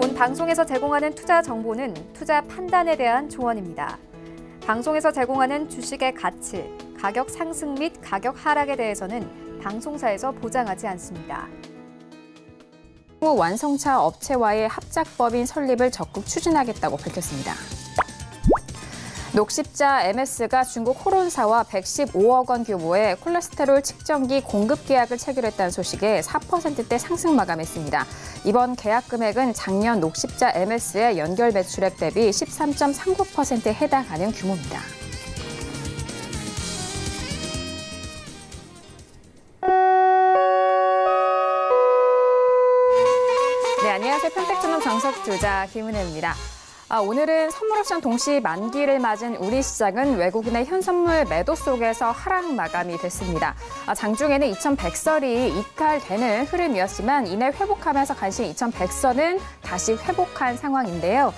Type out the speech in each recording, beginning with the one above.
본 방송에서 제공하는 투자 정보는 투자 판단에 대한 조언입니다. 방송에서 제공하는 주식의 가치, 가격 상승 및 가격 하락에 대해서는 방송사에서 보장하지 않습니다. 완성차 업체와의 합작법인 설립을 적극 추진하겠다고 밝혔습니다. 녹십자 MS가 중국 호론사와 115억 원 규모의 콜레스테롤 측정기 공급 계약을 체결했다는 소식에 4%대 상승 마감했습니다. 이번 계약 금액은 작년 녹십자 MS의 연결 매출액 대비 13.39%에 해당하는 규모입니다. 네, 안녕하세요. 평택증권 정석투자 김은혜입니다. 오늘은 선물옵션 동시 만기를 맞은 우리 시장은 외국인의 현선물 매도 속에서 하락 마감이 됐습니다. 장중에는 2100선이 이탈되는 흐름이었지만 이내 회복하면서 간신히 2100선은 다시 회복한 상황인데요.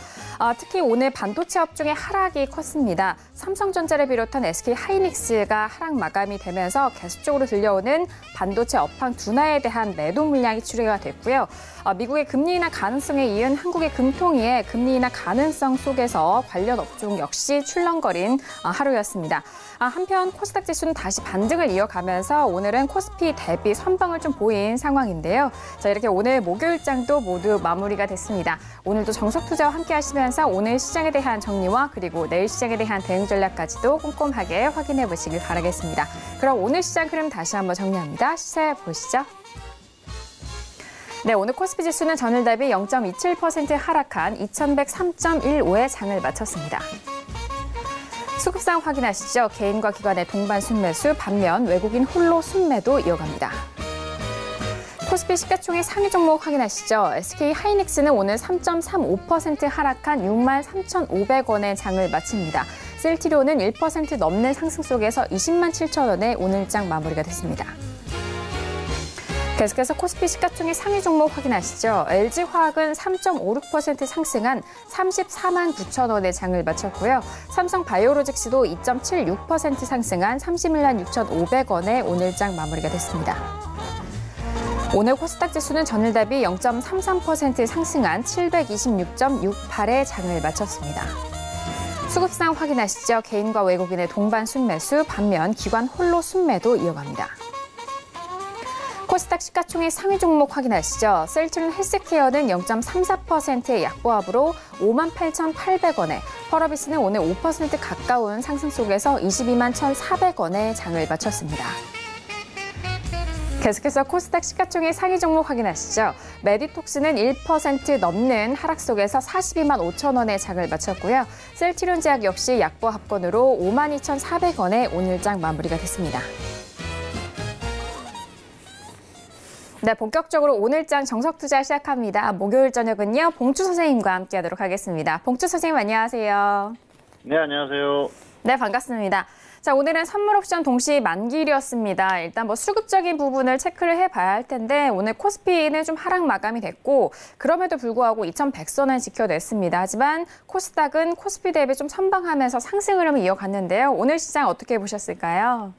특히 오늘 반도체 업종의 하락이 컸습니다. 삼성전자를 비롯한 SK하이닉스가 하락 마감이 되면서 계속적으로 들려오는 반도체 업황 둔화에 대한 매도 물량이 출회가 됐고요. 미국의 금리 인하 가능성에 이은 한국의 금통위의 금리 인하 가능성 속에서 관련 업종 역시 출렁거린 하루였습니다. 한편 코스닥 지수는 다시 반등을 이어가면서 오늘은 코스피 대비 선방을 좀 보인 상황인데요. 자, 이렇게 오늘 목요일장도 모두 마무리가 됐습니다. 오늘도 정석투자와 함께 하시면서 오늘 시장에 대한 정리와 그리고 내일 시장에 대한 대응 전략까지도 꼼꼼하게 확인해 보시길 바라겠습니다. 그럼 오늘 시장 흐름 다시 한번 정리합니다. 시세 보시죠. 네, 오늘 코스피 지수는 전일 대비 0.27% 하락한 2103.15에 장을 마쳤습니다. 수급상 확인하시죠. 개인과 기관의 동반 순매수, 반면 외국인 홀로 순매도 이어갑니다. 코스피 시가총액 상위 종목 확인하시죠. SK하이닉스는 오늘 3.35% 하락한 63,500원의 장을 마칩니다. 셀트리온은 1% 넘는 상승 속에서 20만 7천원에 오늘장 마무리가 됐습니다. 계속해서 코스피 시가총액 상위 종목 확인하시죠. LG화학은 3.56% 상승한 34만 9천원의 장을 마쳤고요. 삼성바이오로직스도 2.76% 상승한 31만 6,500원에 오늘장 마무리가 됐습니다. 오늘 코스닥 지수는 전일 대비 0.33% 상승한 726.68의 장을 마쳤습니다. 수급상 확인하시죠. 개인과 외국인의 동반 순매수, 반면 기관 홀로 순매도 이어갑니다. 코스닥 시가총액 상위 종목 확인하시죠. 셀트리온 헬스케어는 0.34%의 약보합으로 58,800원에, 펄어비스는 오늘 5% 가까운 상승 속에서 22만 1,400원에 장을 마쳤습니다. 계속해서 코스닥 시가총액 상위 종목 확인하시죠. 메디톡스는 1% 넘는 하락 속에서 42만 5천원의 장을 마쳤고요. 셀트리온 제약 역시 약보합권으로 5만 2,400원에 오늘장 마무리가 됐습니다. 네, 본격적으로 오늘장 정석투자 시작합니다. 목요일 저녁은요, 봉주 선생님과 함께하도록 하겠습니다. 봉주 선생님 안녕하세요. 네, 안녕하세요. 네, 반갑습니다. 자, 오늘은 선물옵션 동시 만기일이었습니다. 일단 수급적인 부분을 체크를 해봐야 할 텐데 오늘 코스피는 좀 하락 마감이 됐고 그럼에도 불구하고 2100선을 지켜냈습니다. 하지만 코스닥은 코스피 대비 좀 선방하면서 상승 흐름을 이어갔는데요. 오늘 시장 어떻게 보셨을까요?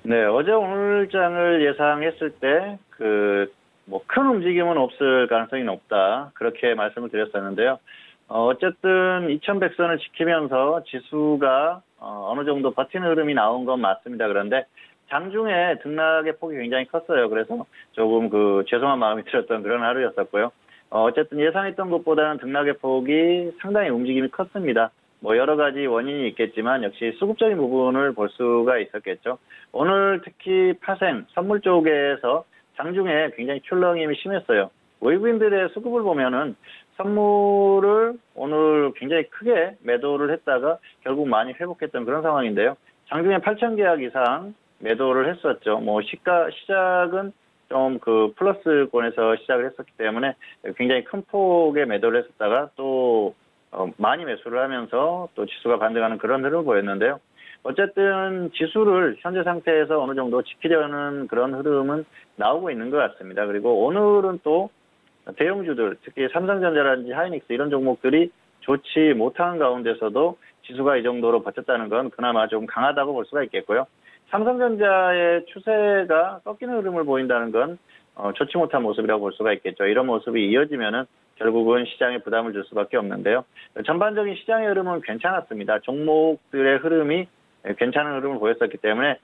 네, 어제 오늘장을 예상했을 때 큰 움직임은 없을 가능성이 높다. 그렇게 말씀을 드렸었는데요. 어쨌든 2100선을 지키면서 지수가 어느 정도 버티는 흐름이 나온 건 맞습니다. 그런데 장중에 등락의 폭이 굉장히 컸어요. 그래서 조금 죄송한 마음이 들었던 그런 하루였었고요. 어쨌든 예상했던 것보다는 등락의 폭이 상당히 움직임이 컸습니다. 여러 가지 원인이 있겠지만 역시 수급적인 부분을 볼 수가 있었겠죠. 오늘 특히 파생, 선물 쪽에서 장중에 굉장히 출렁임이 심했어요. 외국인들의 수급을 보면은 선물을 오늘 굉장히 크게 매도를 했다가 결국 많이 회복했던 그런 상황인데요. 장중에 8,000계약 이상 매도를 했었죠. 시작은 좀 플러스권에서 시작을 했었기 때문에 굉장히 큰 폭의 매도를 했었다가 또 많이 매수를 하면서 또 지수가 반등하는 그런 흐름을 보였는데요. 어쨌든 지수를 현재 상태에서 어느 정도 지키려는 그런 흐름은 나오고 있는 것 같습니다. 그리고 오늘은 또 대형주들, 특히 삼성전자라든지 하이닉스 이런 종목들이 좋지 못한 가운데서도 지수가 이 정도로 버텼다는 건 그나마 좀 강하다고 볼 수가 있겠고요. 삼성전자의 추세가 꺾이는 흐름을 보인다는 건 좋지 못한 모습이라고 볼 수가 있겠죠. 이런 모습이 이어지면은 결국은 시장에 부담을 줄 수밖에 없는데요. 전반적인 시장의 흐름은 괜찮았습니다. 종목들의 흐름이 괜찮은 흐름을 보였었기 때문에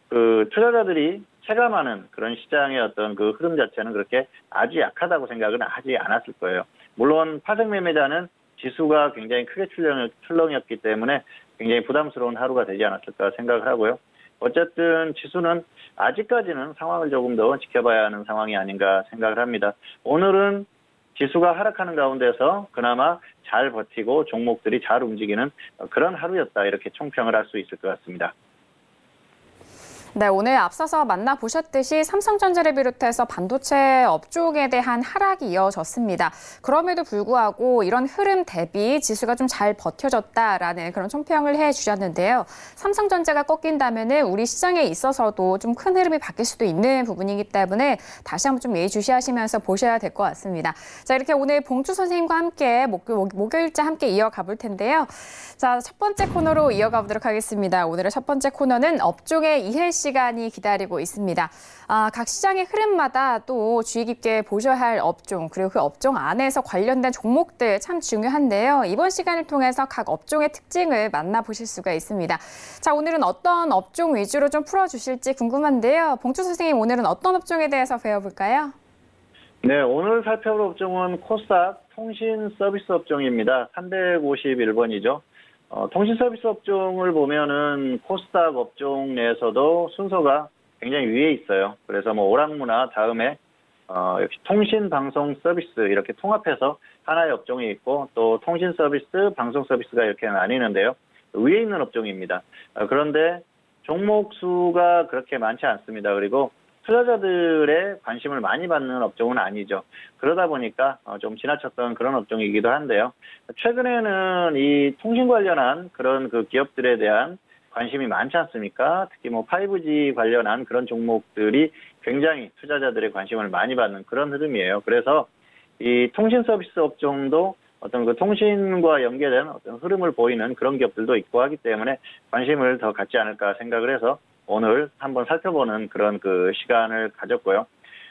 그 투자자들이 체감하는 그런 시장의 어떤 그 흐름 자체는 그렇게 아주 약하다고 생각은 하지 않았을 거예요. 물론 파생 매매자는 지수가 굉장히 크게 출렁이었기 때문에 굉장히 부담스러운 하루가 되지 않았을까 생각을 하고요. 어쨌든 지수는 아직까지는 상황을 조금 더 지켜봐야 하는 상황이 아닌가 생각을 합니다. 오늘은 지수가 하락하는 가운데서 그나마 잘 버티고 종목들이 잘 움직이는 그런 하루였다, 이렇게 총평을 할 수 있을 것 같습니다. 네, 오늘 앞서서 만나보셨듯이 삼성전자를 비롯해서 반도체 업종에 대한 하락이 이어졌습니다. 그럼에도 불구하고 이런 흐름 대비 지수가 좀 잘 버텨졌다라는 그런 총평을 해주셨는데요. 삼성전자가 꺾인다면은 우리 시장에 있어서도 좀 큰 흐름이 바뀔 수도 있는 부분이기 때문에 다시 한번 좀 예의주시하시면서 보셔야 될 것 같습니다. 자, 이렇게 오늘 봉주 선생님과 함께 목요일자 함께 이어가 볼 텐데요. 자, 첫 번째 코너로 이어가 보도록 하겠습니다. 오늘의 첫 번째 코너는 업종의 이해 시간이 기다리고 있습니다. 각 시장의 흐름마다 또 주의 깊게 보셔야 할 업종, 그리고 그 업종 안에서 관련된 종목들 참 중요한데요. 이번 시간을 통해서 각 업종의 특징을 만나보실 수가 있습니다. 자, 오늘은 어떤 업종 위주로 좀 풀어주실지 궁금한데요. 봉주 선생님, 오늘은 어떤 업종에 대해서 배워볼까요? 네, 오늘 살펴볼 업종은 코스닥 통신 서비스 업종입니다. 351번이죠. 통신 서비스 업종을 보면은 코스닥 업종 내에서도 순서가 굉장히 위에 있어요. 그래서 뭐 오락문화 다음에 역시 통신 방송 서비스 이렇게 통합해서 하나의 업종이 있고, 또 통신 서비스, 방송 서비스가 이렇게 나뉘는데요. 위에 있는 업종입니다. 그런데 종목 수가 그렇게 많지 않습니다. 그리고 투자자들의 관심을 많이 받는 업종은 아니죠. 그러다 보니까 좀 지나쳤던 그런 업종이기도 한데요. 최근에는 이 통신 관련한 그런 그 기업들에 대한 관심이 많지 않습니까? 특히 뭐 5G 관련한 그런 종목들이 굉장히 투자자들의 관심을 많이 받는 그런 흐름이에요. 그래서 이 통신 서비스 업종도 어떤 그 통신과 연계된 어떤 흐름을 보이는 그런 기업들도 있고 하기 때문에 관심을 더 갖지 않을까 생각을 해서 오늘 한번 살펴보는 그런 그 시간을 가졌고요.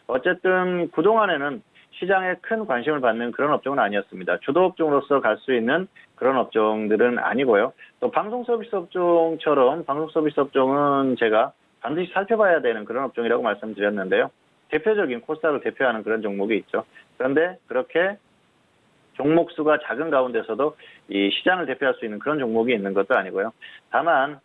어쨌든 그동안에는 시장에 큰 관심을 받는 그런 업종은 아니었습니다. 주도 업종으로서 갈 수 있는 그런 업종들은 아니고요. 또 방송 서비스 업종처럼 방송 서비스 업종은 제가 반드시 살펴봐야 되는 그런 업종이라고 말씀드렸는데요. 대표적인 코스닥을 대표하는 그런 종목이 있죠. 그런데 그렇게 종목 수가 작은 가운데서도 이 시장을 대표할 수 있는 그런 종목이 있는 것도 아니고요. 다만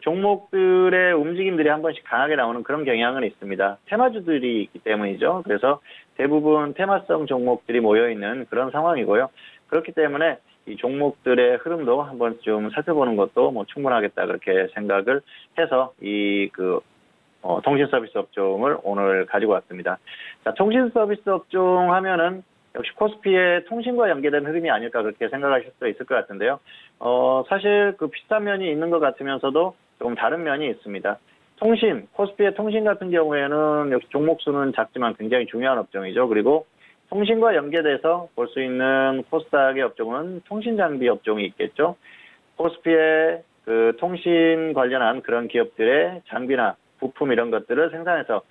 종목들의 움직임들이 한 번씩 강하게 나오는 그런 경향은 있습니다. 테마주들이 있기 때문이죠. 그래서 대부분 테마성 종목들이 모여있는 그런 상황이고요. 그렇기 때문에 이 종목들의 흐름도 한번 좀 살펴보는 것도 뭐 충분하겠다, 그렇게 생각을 해서 이 통신 서비스 업종을 오늘 가지고 왔습니다. 자, 통신 서비스 업종 하면은 역시 코스피의 통신과 연계된 흐름이 아닐까, 그렇게 생각하실 수 있을 것 같은데요. 사실 그 비슷한 면이 있는 것 같으면서도 조금 다른 면이 있습니다. 통신, 코스피의 통신 같은 경우에는 역시 종목 수는 작지만 굉장히 중요한 업종이죠. 그리고 통신과 연계돼서 볼 수 있는 코스닥의 업종은 통신 장비 업종이 있겠죠. 코스피의 그 통신 관련한 그런 기업들의 장비나 부품 이런 것들을 생산해서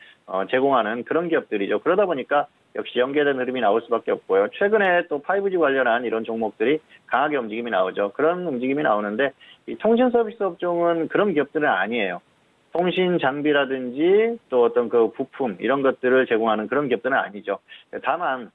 제공하는 그런 기업들이죠. 그러다 보니까 역시 연계된 흐름이 나올 수밖에 없고요. 최근에 또 5G 관련한 이런 종목들이 강하게 움직임이 나오죠. 그런 움직임이 나오는데 이 통신 서비스 업종은 그런 기업들은 아니에요. 통신 장비라든지 또 어떤 그 부품 이런 것들을 제공하는 그런 기업들은 아니죠. 다만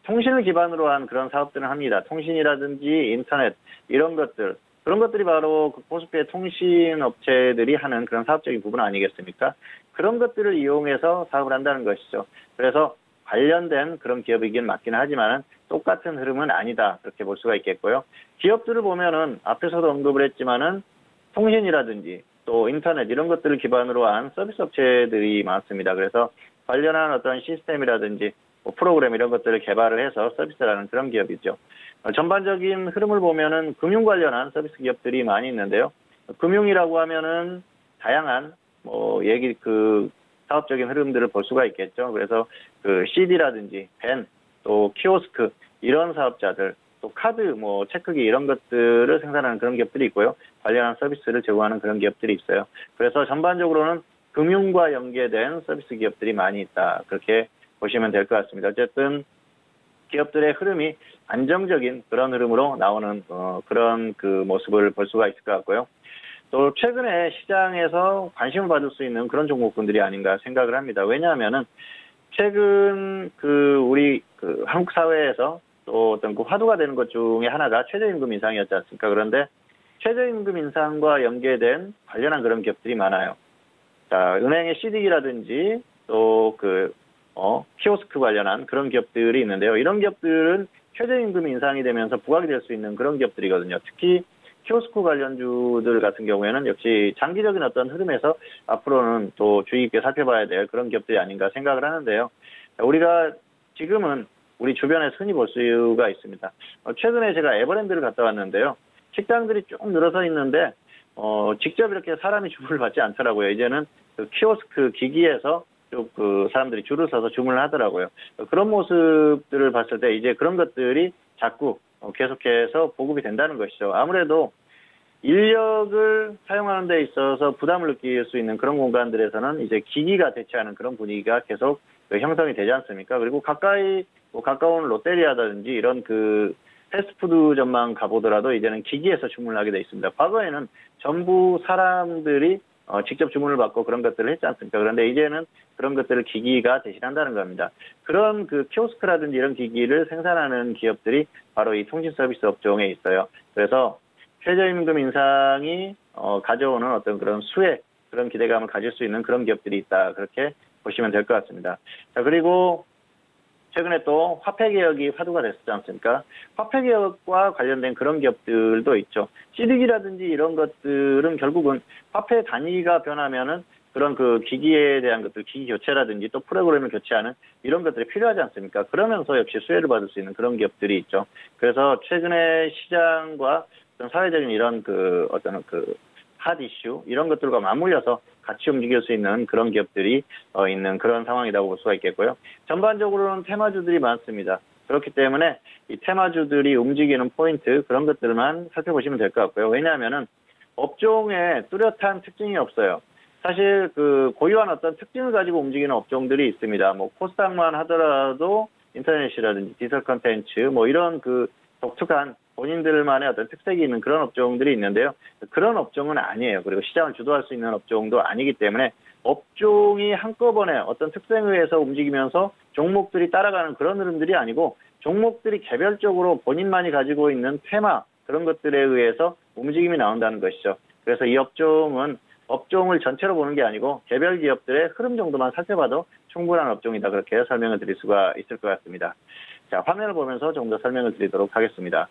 통신을 기반으로 한 그런 사업들은 합니다. 통신이라든지 인터넷 이런 것들, 그런 것들이 바로 그 코스피의 통신 업체들이 하는 그런 사업적인 부분 아니겠습니까? 그런 것들을 이용해서 사업을 한다는 것이죠. 그래서 관련된 그런 기업이긴 맞긴 하지만 똑같은 흐름은 아니다, 그렇게 볼 수가 있겠고요. 기업들을 보면은 앞에서도 언급을 했지만은 통신이라든지 또 인터넷 이런 것들을 기반으로 한 서비스 업체들이 많습니다. 그래서 관련한 어떤 시스템이라든지 뭐 프로그램 이런 것들을 개발을 해서 서비스를 하는 그런 기업이죠. 전반적인 흐름을 보면은 금융 관련한 서비스 기업들이 많이 있는데요. 금융이라고 하면은 다양한 사업적인 흐름들을 볼 수가 있겠죠. 그래서 그 CD라든지 펜, 또 키오스크 이런 사업자들, 또 카드, 체크기 이런 것들을 생산하는 그런 기업들이 있고요. 관련한 서비스를 제공하는 그런 기업들이 있어요. 그래서 전반적으로는 금융과 연계된 서비스 기업들이 많이 있다, 그렇게 보시면 될 것 같습니다. 어쨌든 기업들의 흐름이 안정적인 그런 흐름으로 나오는 그런 그 모습을 볼 수가 있을 것 같고요. 또 최근에 시장에서 관심을 받을 수 있는 그런 종목군들이 아닌가 생각을 합니다. 왜냐하면은 최근 우리 한국 사회에서 또 어떤 그 화두가 되는 것 중에 하나가 최저임금 인상이었지 않습니까? 그런데 최저임금 인상과 연계된 관련한 그런 기업들이 많아요. 자, 은행의 CD기라든지 또 키오스크 관련한 그런 기업들이 있는데요. 이런 기업들은 최저임금 인상이 되면서 부각이 될 수 있는 그런 기업들이거든요. 특히 키오스크 관련주들 같은 경우에는 역시 장기적인 어떤 흐름에서 앞으로는 또 주의 깊게 살펴봐야 될 그런 기업들이 아닌가 생각을 하는데요. 우리가 지금은 우리 주변에 흔히 볼 수가 있습니다. 최근에 제가 에버랜드를 갔다 왔는데요. 식당들이 쭉 늘어서 있는데 직접 이렇게 사람이 주문을 받지 않더라고요. 이제는 키오스크 기기에서 쭉 사람들이 줄을 서서 주문을 하더라고요. 그런 모습들을 봤을 때 이제 그런 것들이 자꾸 계속해서 보급이 된다는 것이죠. 아무래도 인력을 사용하는 데 있어서 부담을 느낄 수 있는 그런 공간들에서는 이제 기기가 대체하는 그런 분위기가 계속 형성이 되지 않습니까? 그리고 가까운 롯데리아라든지 이런 패스트푸드점만 가보더라도 이제는 기기에서 주문을 하게 돼 있습니다. 과거에는 전부 사람들이 직접 주문을 받고 그런 것들을 했지 않습니까? 그런데 이제는 그런 것들을 기기가 대신한다는 겁니다. 그런 키오스크라든지 이런 기기를 생산하는 기업들이 바로 이 통신 서비스 업종에 있어요. 그래서 최저임금 인상이 가져오는 어떤 그런 그런 기대감을 가질 수 있는 그런 기업들이 있다. 그렇게 보시면 될 것 같습니다. 자, 그리고 최근에 또 화폐개혁이 화두가 됐었지 않습니까? 화폐개혁과 관련된 그런 기업들도 있죠. CD기라든지 이런 것들은 결국은 화폐 단위가 변하면은 그런 기기에 대한 것들, 기기 교체라든지 또 프로그램을 교체하는 이런 것들이 필요하지 않습니까? 그러면서 역시 수혜를 받을 수 있는 그런 기업들이 있죠. 그래서 최근에 시장과 사회적인 이런 핫 이슈 이런 것들과 맞물려서 같이 움직일 수 있는 그런 기업들이 있는 그런 상황이라고 볼 수가 있겠고요. 전반적으로는 테마주들이 많습니다. 그렇기 때문에 이 테마주들이 움직이는 포인트 그런 것들만 살펴보시면 될 것 같고요. 왜냐하면은 업종에 뚜렷한 특징이 없어요. 사실 고유한 어떤 특징을 가지고 움직이는 업종들이 있습니다. 뭐 코스닥만 하더라도 인터넷이라든지 디지털 콘텐츠 이런 독특한 본인들만의 어떤 특색이 있는 그런 업종들이 있는데요. 그런 업종은 아니에요. 그리고 시장을 주도할 수 있는 업종도 아니기 때문에 업종이 한꺼번에 어떤 특성에 의해서 움직이면서 종목들이 따라가는 그런 흐름들이 아니고 종목들이 개별적으로 본인만이 가지고 있는 테마 그런 것들에 의해서 움직임이 나온다는 것이죠. 그래서 이 업종을 전체로 보는 게 아니고 개별 기업들의 흐름 정도만 살펴봐도 충분한 업종이다. 그렇게 설명을 드릴 수가 있을 것 같습니다. 자, 화면을 보면서 조금 더 설명을 드리도록 하겠습니다.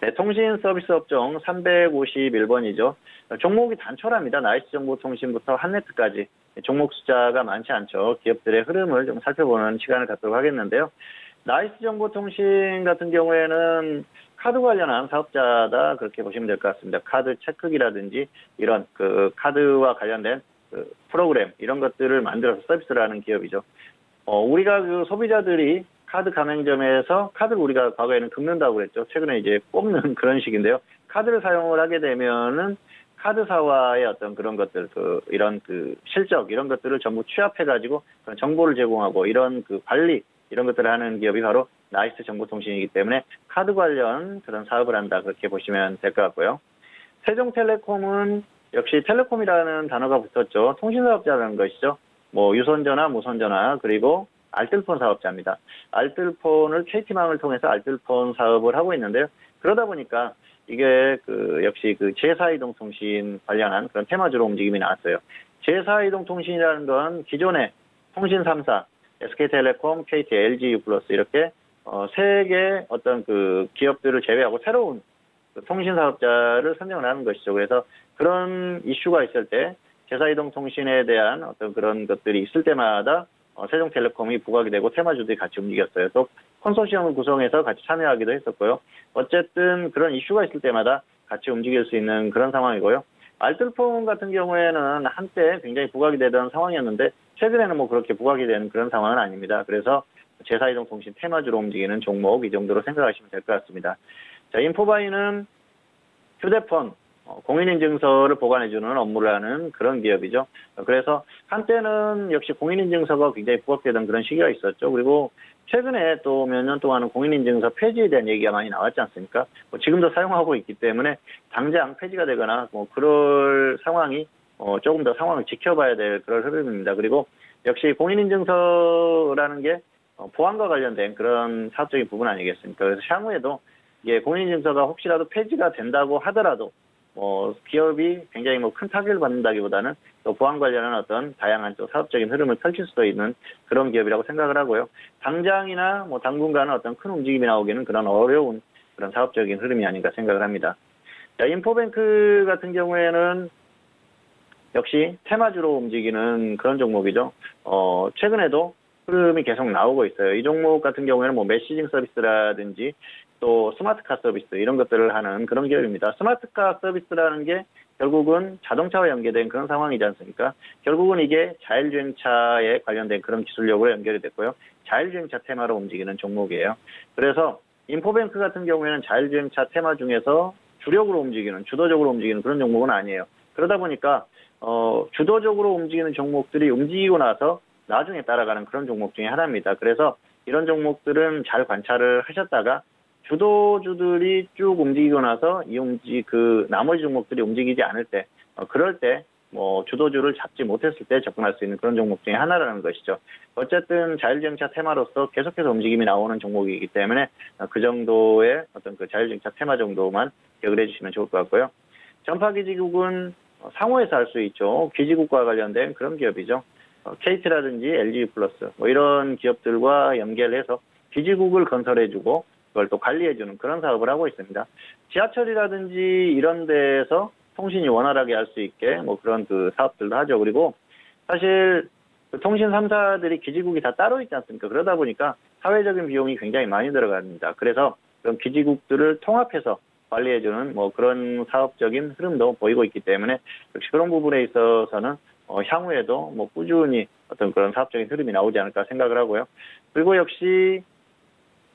네, 통신 서비스 업종 351번이죠. 종목이 단촐합니다. 나이스정보통신부터 한네트까지 종목 숫자가 많지 않죠. 기업들의 흐름을 좀 살펴보는 시간을 갖도록 하겠는데요. 나이스정보통신 같은 경우에는 카드 관련한 사업자다 그렇게 보시면 될 것 같습니다. 카드 체크기라든지 이런 카드와 관련된 프로그램 이런 것들을 만들어서 서비스를 하는 기업이죠. 우리가 소비자들이 카드 가맹점에서 카드를 우리가 과거에는 긁는다고 그랬죠. 최근에 이제 뽑는 그런 식인데요. 카드를 사용을 하게 되면은 카드사와의 어떤 그런 것들, 이런 실적, 이런 것들을 전부 취합해가지고 정보를 제공하고 이런 관리, 이런 것들을 하는 기업이 바로 나이스 정보통신이기 때문에 카드 관련 그런 사업을 한다. 그렇게 보시면 될 것 같고요. 세종텔레콤은 역시 텔레콤이라는 단어가 붙었죠. 통신사업자라는 것이죠. 유선전화, 무선전화, 그리고 알뜰폰 사업자입니다. 알뜰폰을 KT망을 통해서 알뜰폰 사업을 하고 있는데요. 그러다 보니까 이게 역시 제4이동통신 관련한 그런 테마주로 움직임이 나왔어요. 제4이동통신이라는 건 기존의 통신 3사, SK텔레콤, KT, LG U+, 이렇게 세 개의 어떤 기업들을 제외하고 새로운 통신 사업자를 선정을 하는 것이죠. 그래서 그런 이슈가 있을 때 제4이동통신에 대한 어떤 그런 것들이 있을 때마다 세종텔레콤이 부각이 되고 테마주들이 같이 움직였어요. 또 컨소시엄을 구성해서 같이 참여하기도 했었고요. 어쨌든 그런 이슈가 있을 때마다 같이 움직일 수 있는 그런 상황이고요. 알뜰폰 같은 경우에는 한때 굉장히 부각이 되던 상황이었는데 최근에는 그렇게 부각이 되는 그런 상황은 아닙니다. 그래서 제4이동통신 테마주로 움직이는 종목 이 정도로 생각하시면 될 것 같습니다. 자, 인포바이는 휴대폰 공인인증서를 보관해주는 업무를 하는 그런 기업이죠. 그래서 한때는 역시 공인인증서가 굉장히 부각되던 그런 시기가 있었죠. 그리고 최근에 또 몇 년 동안은 공인인증서 폐지에 대한 얘기가 많이 나왔지 않습니까? 지금도 사용하고 있기 때문에 당장 폐지가 되거나 그럴 상황이 조금 더 상황을 지켜봐야 될 그런 흐름입니다. 그리고 역시 공인인증서라는 게 보안과 관련된 그런 사업적인 부분 아니겠습니까? 그래서 향후에도 이게 공인인증서가 혹시라도 폐지가 된다고 하더라도 기업이 굉장히 큰 타격을 받는다기보다는 또 보안 관련한 어떤 다양한 또 사업적인 흐름을 펼칠 수도 있는 그런 기업이라고 생각을 하고요. 당장이나 당분간은 어떤 큰 움직임이 나오기는 그런 어려운 그런 사업적인 흐름이 아닌가 생각을 합니다. 자, 인포뱅크 같은 경우에는 역시 테마주로 움직이는 그런 종목이죠. 최근에도 흐름이 계속 나오고 있어요. 이 종목 같은 경우에는 메시징 서비스라든지 또 스마트카 서비스 이런 것들을 하는 그런 기업입니다. 스마트카 서비스라는 게 결국은 자동차와 연계된 그런 상황이지 않습니까? 결국은 이게 자율주행차에 관련된 그런 기술력으로 연결이 됐고요. 자율주행차 테마로 움직이는 종목이에요. 그래서 인포뱅크 같은 경우에는 자율주행차 테마 중에서 주력으로 움직이는, 주도적으로 움직이는 그런 종목은 아니에요. 그러다 보니까 주도적으로 움직이는 종목들이 움직이고 나서 나중에 따라가는 그런 종목 중에 하나입니다. 그래서 이런 종목들은 잘 관찰을 하셨다가 주도주들이 쭉 움직이고 나서 나머지 종목들이 움직이지 않을 때, 그럴 때 주도주를 잡지 못했을 때 접근할 수 있는 그런 종목 중에 하나라는 것이죠. 어쨌든 자율주행차 테마로서 계속해서 움직임이 나오는 종목이기 때문에 그 정도의 어떤 그 자율주행차 테마 정도만 기억을 해주시면 좋을 것 같고요. 전파기지국은 상호에서 할 수 있죠. 기지국과 관련된 그런 기업이죠. KT라든지 LG플러스 이런 기업들과 연결해서 기지국을 건설해주고 그걸 또 관리해주는 그런 사업을 하고 있습니다. 지하철이라든지 이런 데에서 통신이 원활하게 할 수 있게 그런 그 사업들도 하죠. 그리고 사실 그 통신 3사들이 기지국이 다 따로 있지 않습니까? 그러다 보니까 사회적인 비용이 굉장히 많이 들어갑니다. 그래서 그런 기지국들을 통합해서 관리해주는 그런 사업적인 흐름도 보이고 있기 때문에 역시 그런 부분에 있어서는 향후에도 꾸준히 어떤 그런 사업적인 흐름이 나오지 않을까 생각을 하고요. 그리고 역시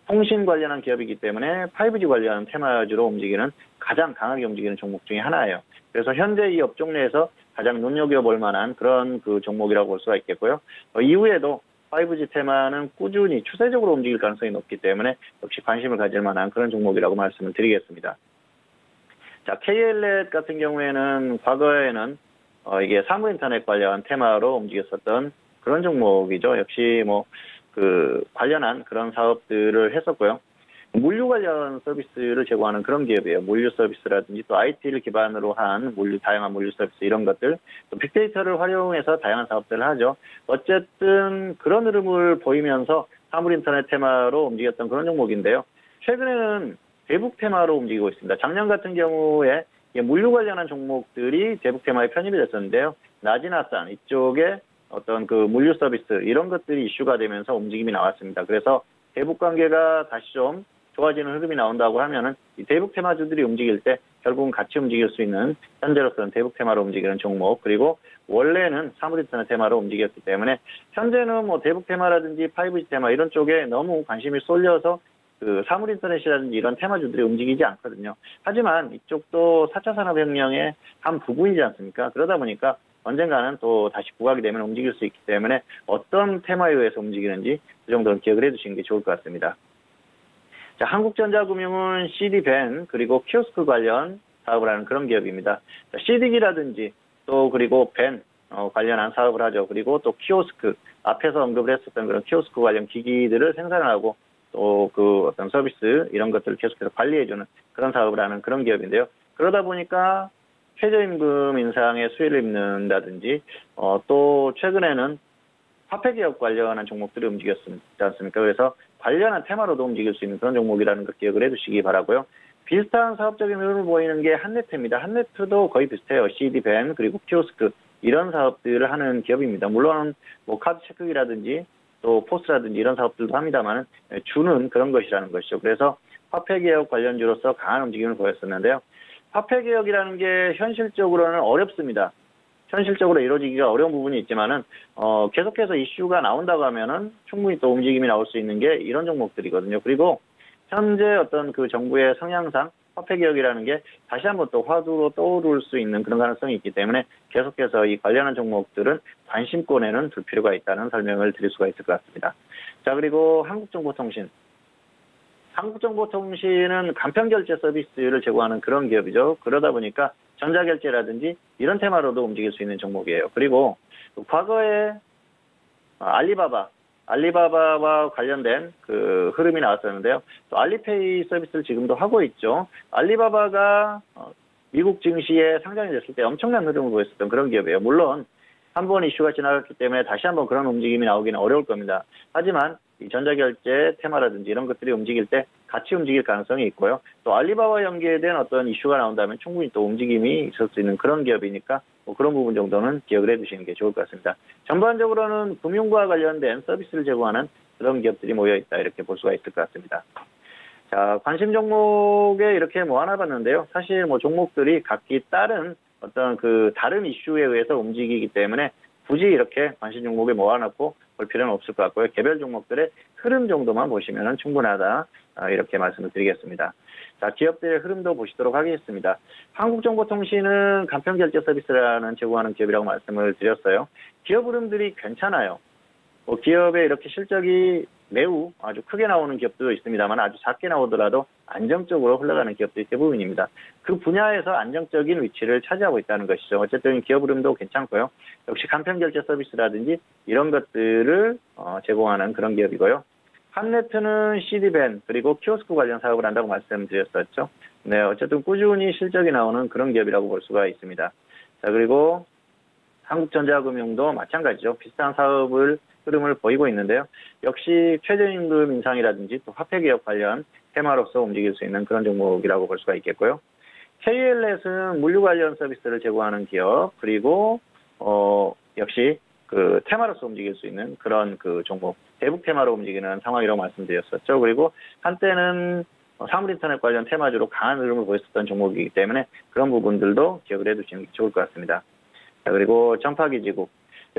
통신 관련한 기업이기 때문에 5G 관련 테마주로 움직이는 가장 강하게 움직이는 종목 중에 하나예요. 그래서 현재 이 업종 내에서 가장 눈여겨볼 만한 그런 그 종목이라고 볼 수가 있겠고요. 이후에도 5G 테마는 꾸준히 추세적으로 움직일 가능성이 높기 때문에 역시 관심을 가질 만한 그런 종목이라고 말씀을 드리겠습니다. 자, KL넷 같은 경우에는 과거에는 이게 사무인터넷 관련 테마로 움직였었던 그런 종목이죠. 역시 관련한 그런 사업들을 했었고요. 물류 관련 서비스를 제공하는 그런 기업이에요. 물류 서비스라든지 또 IT를 기반으로 한 다양한 물류 서비스 이런 것들, 또 빅데이터를 활용해서 다양한 사업들을 하죠. 어쨌든 그런 흐름을 보이면서 사물인터넷 테마로 움직였던 그런 종목인데요. 최근에는 대북 테마로 움직이고 있습니다. 작년 같은 경우에 물류 관련한 종목들이 대북 테마에 편입이 됐었는데요. 나지나산 이쪽에 어떤 그 물류 서비스 이런 것들이 이슈가 되면서 움직임이 나왔습니다. 그래서 대북 관계가 다시 좀 좋아지는 흐름이 나온다고 하면은 이 대북 테마주들이 움직일 때 결국은 같이 움직일 수 있는 현재로서는 대북 테마로 움직이는 종목, 그리고 원래는 사물인터넷 테마로 움직였기 때문에 현재는 대북 테마라든지 5G 테마 이런 쪽에 너무 관심이 쏠려서 그 사물인터넷이라든지 이런 테마주들이 움직이지 않거든요. 하지만 이쪽도 4차 산업혁명의 한 부분이지 않습니까? 그러다 보니까 언젠가는 또 다시 부각이 되면 움직일 수 있기 때문에 어떤 테마에 의해서 움직이는지 그 정도는 기억을 해두시는 게 좋을 것 같습니다. 자, 한국전자금융은 CD밴 그리고 키오스크 관련 사업을 하는 그런 기업입니다. 자, CD기라든지 또 그리고 밴 관련한 사업을 하죠. 그리고 또 키오스크 앞에서 언급을 했었던 그런 키오스크 관련 기기들을 생산을 하고 또 그 어떤 서비스 이런 것들을 계속해서 관리해주는 그런 사업을 하는 그런 기업인데요. 그러다 보니까 최저임금 인상에 수혜를 입는다든지 또 최근에는 화폐개혁 관련한 종목들이 움직였지 않습니까? 그래서 관련한 테마로도 움직일 수 있는 그런 종목이라는 걸 기억을 해두시기 바라고요. 비슷한 사업적인 흐름을 보이는 게 한네트입니다. 한네트도 거의 비슷해요. CD밴 그리고 키오스크 이런 사업들을 하는 기업입니다. 물론 카드 체크기라든지 또 포스라든지 이런 사업들도 합니다만 주는 그런 것이라는 것이죠. 그래서 화폐개혁 관련주로서 강한 움직임을 보였었는데요. 화폐개혁이라는 게 현실적으로는 어렵습니다. 현실적으로 이루어지기가 어려운 부분이 있지만은 계속해서 이슈가 나온다고 하면은 충분히 또 움직임이 나올 수 있는 게 이런 종목들이거든요. 그리고 현재 어떤 그 정부의 성향상 화폐 개혁이라는 게 다시 한번 또 화두로 떠오를 수 있는 그런 가능성이 있기 때문에 계속해서 이 관련한 종목들은 관심권에는 둘 필요가 있다는 설명을 드릴 수가 있을 것 같습니다. 자, 그리고 한국정보통신. 한국정보통신은 간편결제 서비스를 제공하는 그런 기업이죠. 그러다 보니까 전자결제라든지 이런 테마로도 움직일 수 있는 종목이에요. 그리고 과거에 알리바바와 관련된 그 흐름이 나왔었는데요. 또 알리페이 서비스를 지금도 하고 있죠. 알리바바가 미국 증시에 상장이 됐을 때 엄청난 흐름을 보였었던 그런 기업이에요. 물론 한 번 이슈가 지나갔기 때문에 다시 한번 그런 움직임이 나오기는 어려울 겁니다. 하지만 이 전자결제 테마라든지 이런 것들이 움직일 때 같이 움직일 가능성이 있고요. 또 알리바바 연계된 어떤 이슈가 나온다면 충분히 또 움직임이 있을 수 있는 그런 기업이니까 뭐 그런 부분 정도는 기억을 해두시는 게 좋을 것 같습니다. 전반적으로는 금융과 관련된 서비스를 제공하는 그런 기업들이 모여있다 이렇게 볼 수가 있을 것 같습니다. 자, 관심 종목에 이렇게 모아놔봤는데요. 사실 뭐 종목들이 각기 어떤 그 다른 이슈에 의해서 움직이기 때문에 굳이 이렇게 관심 종목에 모아놓고 볼 필요는 없을 것 같고요. 개별 종목들의 흐름 정도만 보시면 충분하다 이렇게 말씀을 드리겠습니다. 자, 기업들의 흐름도 보시도록 하겠습니다. 한국정보통신은 간편결제 서비스라는 제공하는 기업이라고 말씀을 드렸어요. 기업 흐름들이 괜찮아요. 기업의 이렇게 실적이 매우 아주 크게 나오는 기업도 있습니다만 아주 작게 나오더라도 안정적으로 흘러가는 기업들이 대부분입니다. 그 분야에서 안정적인 위치를 차지하고 있다는 것이죠. 어쨌든 기업 흐름도 괜찮고요. 역시 간편결제 서비스라든지 이런 것들을 제공하는 그런 기업이고요. 한네트는 CD밴 그리고 키오스크 관련 사업을 한다고 말씀드렸었죠. 네, 어쨌든 꾸준히 실적이 나오는 그런 기업이라고 볼 수가 있습니다. 자, 그리고 한국전자금융도 마찬가지죠. 비슷한 흐름을 보이고 있는데요. 역시 최저임금 인상이라든지 또 화폐개혁 관련 테마로서 움직일 수 있는 그런 종목이라고 볼 수가 있겠고요. KLS는 물류 관련 서비스를 제공하는 기업, 그리고 역시 그 테마로서 움직일 수 있는 그런 그 종목, 대북 테마로 움직이는 상황이라고 말씀드렸었죠. 그리고 한때는 사물인터넷 관련 테마주로 강한 흐름을 보였었던 종목이기 때문에 그런 부분들도 기억을 해두시는 게 좋을 것 같습니다. 자, 그리고 전파기지국.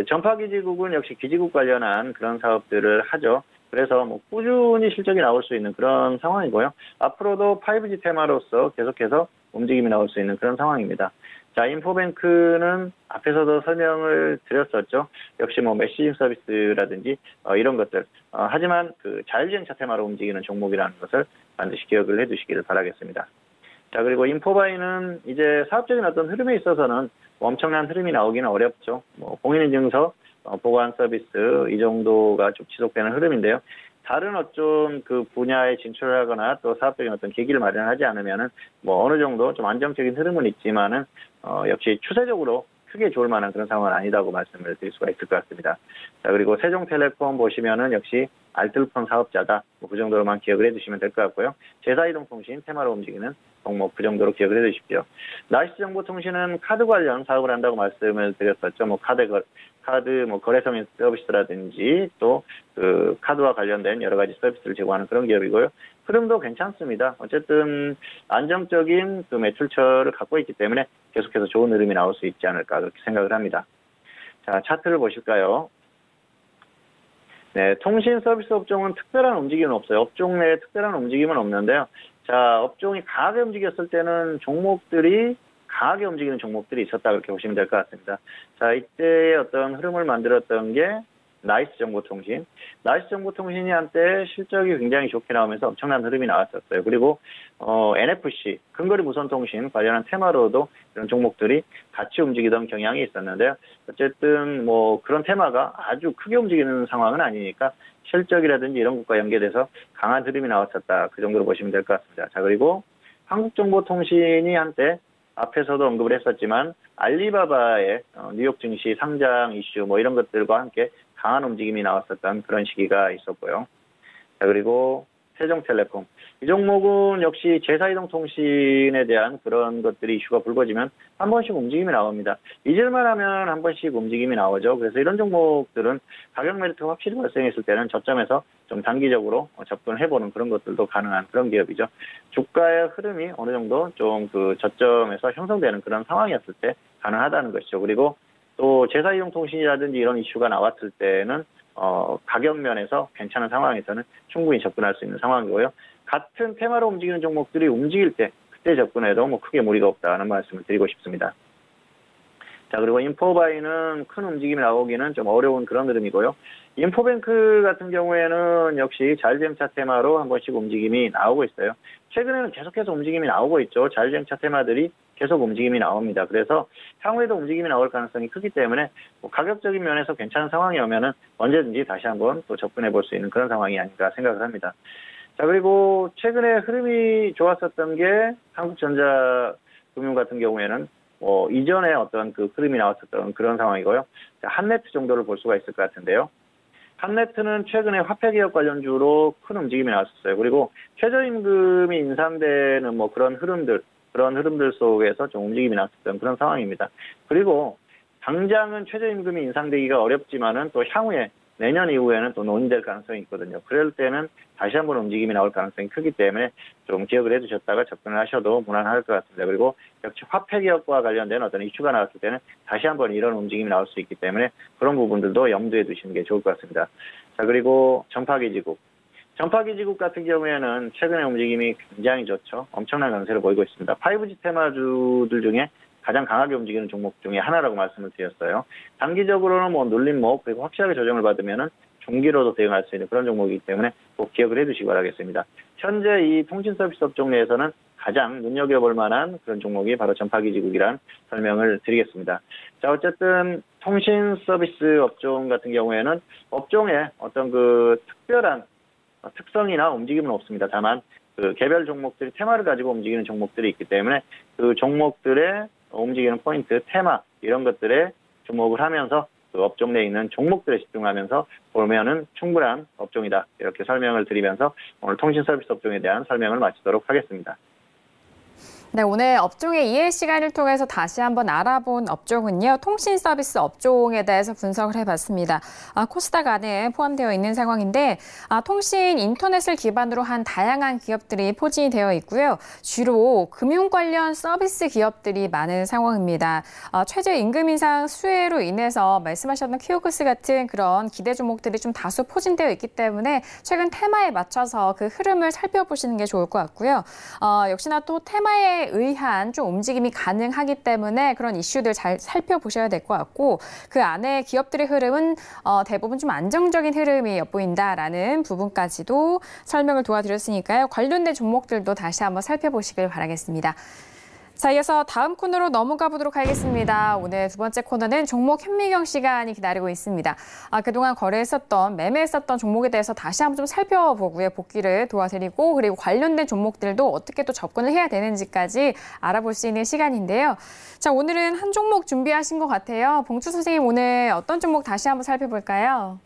전파기지국은 역시 기지국 관련한 그런 사업들을 하죠. 그래서 뭐 꾸준히 실적이 나올 수 있는 그런 상황이고요. 앞으로도 5G 테마로서 계속해서 움직임이 나올 수 있는 그런 상황입니다. 자, 인포뱅크는 앞에서도 설명을 드렸었죠. 역시 뭐 메시징 서비스라든지 이런 것들. 하지만 그 자율주행차 테마로 움직이는 종목이라는 것을 반드시 기억을 해두시기를 바라겠습니다. 자, 그리고 인포바이는 이제 사업적인 어떤 흐름에 있어서는 엄청난 흐름이 나오기는 어렵죠. 뭐 공인인증서, 보관 서비스 이 정도가 좀 지속되는 흐름인데요. 다른 어떤 그 분야에 진출을 하거나 또 사업적인 어떤 계기를 마련하지 않으면은 뭐 어느 정도 좀 안정적인 흐름은 있지만은 역시 추세적으로 크게 좋을 만한 그런 상황은 아니다고 말씀을 드릴 수가 있을 것 같습니다. 자, 그리고 세종텔레콤 보시면은 역시 알뜰폰 사업자다. 뭐 그 정도로만 기억을 해두시면 될 것 같고요. 제사이동통신 테마로 움직이는 종목 그 정도로 기억을 해두십시오. 나이스정보통신은 카드 관련 사업을 한다고 말씀을 드렸었죠. 뭐 카드 거래소 서비스라든지 또 그 카드와 관련된 여러 가지 서비스를 제공하는 그런 기업이고요. 흐름도 괜찮습니다. 어쨌든 안정적인 그 매출처를 갖고 있기 때문에 계속해서 좋은 흐름이 나올 수 있지 않을까 그렇게 생각을 합니다. 자, 차트를 보실까요? 네, 통신 서비스 업종은 특별한 움직임은 없어요. 업종 내에 특별한 움직임은 없는데요. 자, 업종이 강하게 움직였을 때는 강하게 움직이는 종목들이 있었다 그렇게 보시면 될 것 같습니다. 자, 이때의 어떤 흐름을 만들었던 게 나이스정보통신. 나이스정보통신이 한때 실적이 굉장히 좋게 나오면서 엄청난 흐름이 나왔었어요. 그리고 NFC, 근거리 무선통신 관련한 테마로도 이런 종목들이 같이 움직이던 경향이 있었는데요. 어쨌든 뭐 그런 테마가 아주 크게 움직이는 상황은 아니니까 실적이라든지 이런 것과 연계돼서 강한 흐름이 나왔었다. 그 정도로 보시면 될 것 같습니다. 자, 그리고 한국정보통신이 한때 앞에서도 언급을 했었지만 알리바바의 뉴욕 증시 상장 이슈 뭐 이런 것들과 함께 강한 움직임이 나왔었던 그런 시기가 있었고요. 자, 그리고 세종텔레콤. 이 종목은 역시 제사이동통신에 대한 그런 것들이 이슈가 불거지면 한 번씩 움직임이 나옵니다. 잊을만 하면 한 번씩 움직임이 나오죠. 그래서 이런 종목들은 가격 메리트가 확실히 발생했을 때는 저점에서 좀 단기적으로 접근을 해보는 그런 것들도 가능한 그런 기업이죠. 주가의 흐름이 어느 정도 좀 그 저점에서 형성되는 그런 상황이었을 때 가능하다는 것이죠. 그리고 또 제사이동통신이라든지 이런 이슈가 나왔을 때는 가격 면에서 괜찮은 상황에서는 충분히 접근할 수 있는 상황이고요. 같은 테마로 움직이는 종목들이 움직일 때 그때 이때 접근해도 뭐 크게 무리가 없다는 말씀을 드리고 싶습니다. 자, 그리고 인포바이는 큰 움직임이 나오기는 좀 어려운 그런 흐름이고요. 인포뱅크 같은 경우에는 역시 자율주행차 테마로 한 번씩 움직임이 나오고 있어요. 최근에는 계속해서 움직임이 나오고 있죠. 자율주행차 테마들이 계속 움직임이 나옵니다. 그래서 향후에도 움직임이 나올 가능성이 크기 때문에 뭐 가격적인 면에서 괜찮은 상황이 오면은 언제든지 다시 한번 또 접근해 볼 수 있는 그런 상황이 아닐까 생각을 합니다. 자, 그리고 최근에 흐름이 좋았었던 게 한국전자금융 같은 경우에는 이전에 어떤 그 흐름이 나왔었던 그런 상황이고요. 자, 한네트 정도를 볼 수가 있을 것 같은데요. 한네트는 최근에 화폐개혁 관련주로 큰 움직임이 나왔었어요. 그리고 최저임금이 인상되는 뭐 그런 흐름들 속에서 좀 움직임이 나왔었던 그런 상황입니다. 그리고 당장은 최저임금이 인상되기가 어렵지만은 또 향후에 내년 이후에는 또 논의될 가능성이 있거든요. 그럴 때는 다시 한번 움직임이 나올 가능성이 크기 때문에 좀 기억을 해두셨다가 접근을 하셔도 무난할 것 같습니다. 그리고 역시 화폐개혁과 관련된 어떤 이슈가 나왔을 때는 다시 한번 이런 움직임이 나올 수 있기 때문에 그런 부분들도 염두에 두시는 게 좋을 것 같습니다. 자, 그리고 전파기지국 같은 경우에는 최근에 움직임이 굉장히 좋죠. 엄청난 강세를 보이고 있습니다. 5G 테마주들 중에 가장 강하게 움직이는 종목 중에 하나라고 말씀을 드렸어요. 단기적으로는 뭐 눌림목 그리고 확실하게 조정을 받으면은 중기로도 대응할 수 있는 그런 종목이기 때문에 꼭 기억을 해두시기 바라겠습니다. 현재 이 통신 서비스 업종 내에서는 가장 눈여겨볼 만한 그런 종목이 바로 전파기지국이란 설명을 드리겠습니다. 자, 어쨌든 통신 서비스 업종 같은 경우에는 업종에 어떤 그 특별한 특성이나 움직임은 없습니다. 다만 그 개별 종목들이 테마를 가지고 움직이는 종목들이 있기 때문에 그 종목들의 움직이는 포인트, 테마 이런 것들에 주목을 하면서 그 업종 내에 있는 종목들에 집중하면서 보면은 충분한 업종이다. 이렇게 설명을 드리면서 오늘 통신 서비스 업종에 대한 설명을 마치도록 하겠습니다. 네, 오늘 업종의 이해 시간을 통해서 다시 한번 알아본 업종은요. 통신 서비스 업종에 대해서 분석을 해봤습니다. 코스닥 안에 포함되어 있는 상황인데 통신 인터넷을 기반으로 한 다양한 기업들이 포진이 되어 있고요. 주로 금융 관련 서비스 기업들이 많은 상황입니다. 최저임금 인상 수혜로 인해서 말씀하셨던 키오크스 같은 그런 기대 종목들이 좀 다소 포진되어 있기 때문에 최근 테마에 맞춰서 그 흐름을 살펴보시는 게 좋을 것 같고요. 역시나 또 테마에 의한 좀 움직임이 가능하기 때문에 그런 이슈들 잘 살펴보셔야 될 것 같고 그 안에 기업들의 흐름은 대부분 좀 안정적인 흐름이 엿보인다라는 부분까지도 설명을 도와드렸으니까요. 관련된 종목들도 다시 한번 살펴보시길 바라겠습니다. 자, 이어서 다음 코너로 넘어가 보도록 하겠습니다. 오늘 두 번째 코너는 종목 현미경 시간이 기다리고 있습니다. 그동안 거래했었던, 매매했었던 종목에 대해서 다시 한번 좀 살펴보고요. 복귀를 도와드리고 그리고 관련된 종목들도 어떻게 또 접근을 해야 되는지까지 알아볼 수 있는 시간인데요. 자, 오늘은 한 종목 준비하신 것 같아요. 봉추 선생님 오늘 어떤 종목 다시 한번 살펴볼까요?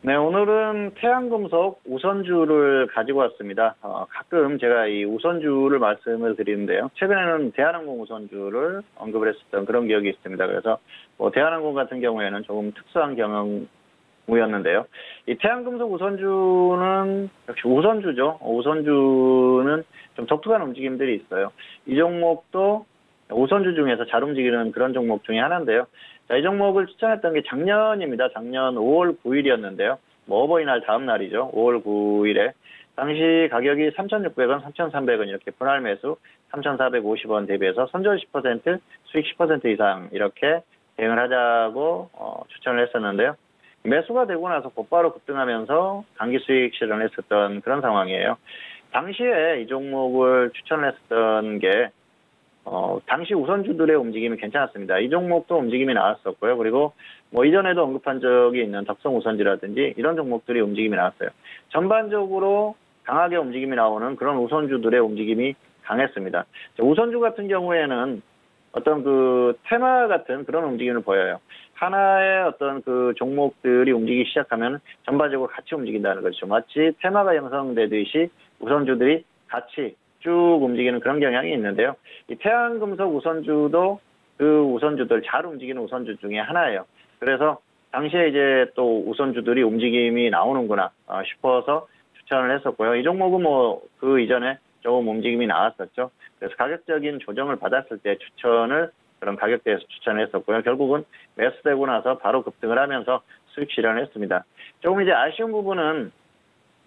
네, 오늘은 태양금속 우선주를 가지고 왔습니다. 가끔 제가 이 우선주를 말씀을 드리는데요. 최근에는 대한항공 우선주를 언급을 했었던 그런 기억이 있습니다. 그래서 대한항공 같은 경우에는 조금 특수한 경영이었는데요. 이 태양금속 우선주는 역시 우선주죠. 우선주는 좀 독특한 움직임들이 있어요. 이 종목도 우선주 중에서 잘 움직이는 그런 종목 중에 하나인데요. 자, 이 종목을 추천했던 게 작년입니다. 작년 5월 9일이었는데요. 어버이날 다음 날이죠. 5월 9일에. 당시 가격이 3,600원, 3,300원 이렇게 분할 매수 3,450원 대비해서 선절 10%, 수익 10% 이상 이렇게 대응을 하자고 추천을 했었는데요. 매수가 되고 나서 곧바로 급등하면서 단기 수익 실현을 했었던 그런 상황이에요. 당시에 이 종목을 추천을 했었던 게 당시 우선주들의 움직임이 괜찮았습니다. 이 종목도 움직임이 나왔었고요. 그리고 이전에도 언급한 적이 있는 덕성 우선지라든지 이런 종목들이 움직임이 나왔어요. 전반적으로 강하게 움직임이 나오는 그런 우선주들의 움직임이 강했습니다. 우선주 같은 경우에는 어떤 그 테마 같은 그런 움직임을 보여요. 하나의 어떤 그 종목들이 움직이기 시작하면 전반적으로 같이 움직인다는 거죠. 마치 테마가 형성되듯이 우선주들이 같이 쭉 움직이는 그런 경향이 있는데요. 이 태양금속 우선주도 그 우선주들 잘 움직이는 우선주 중에 하나예요. 그래서 당시에 이제 또 우선주들이 움직임이 나오는구나 싶어서 추천을 했었고요. 이 종목은 그 이전에 조금 움직임이 나왔었죠. 그래서 가격적인 조정을 받았을 때 그런 가격대에서 추천을 했었고요. 결국은 매수되고 나서 바로 급등을 하면서 수익 실현을 했습니다. 조금 이제 아쉬운 부분은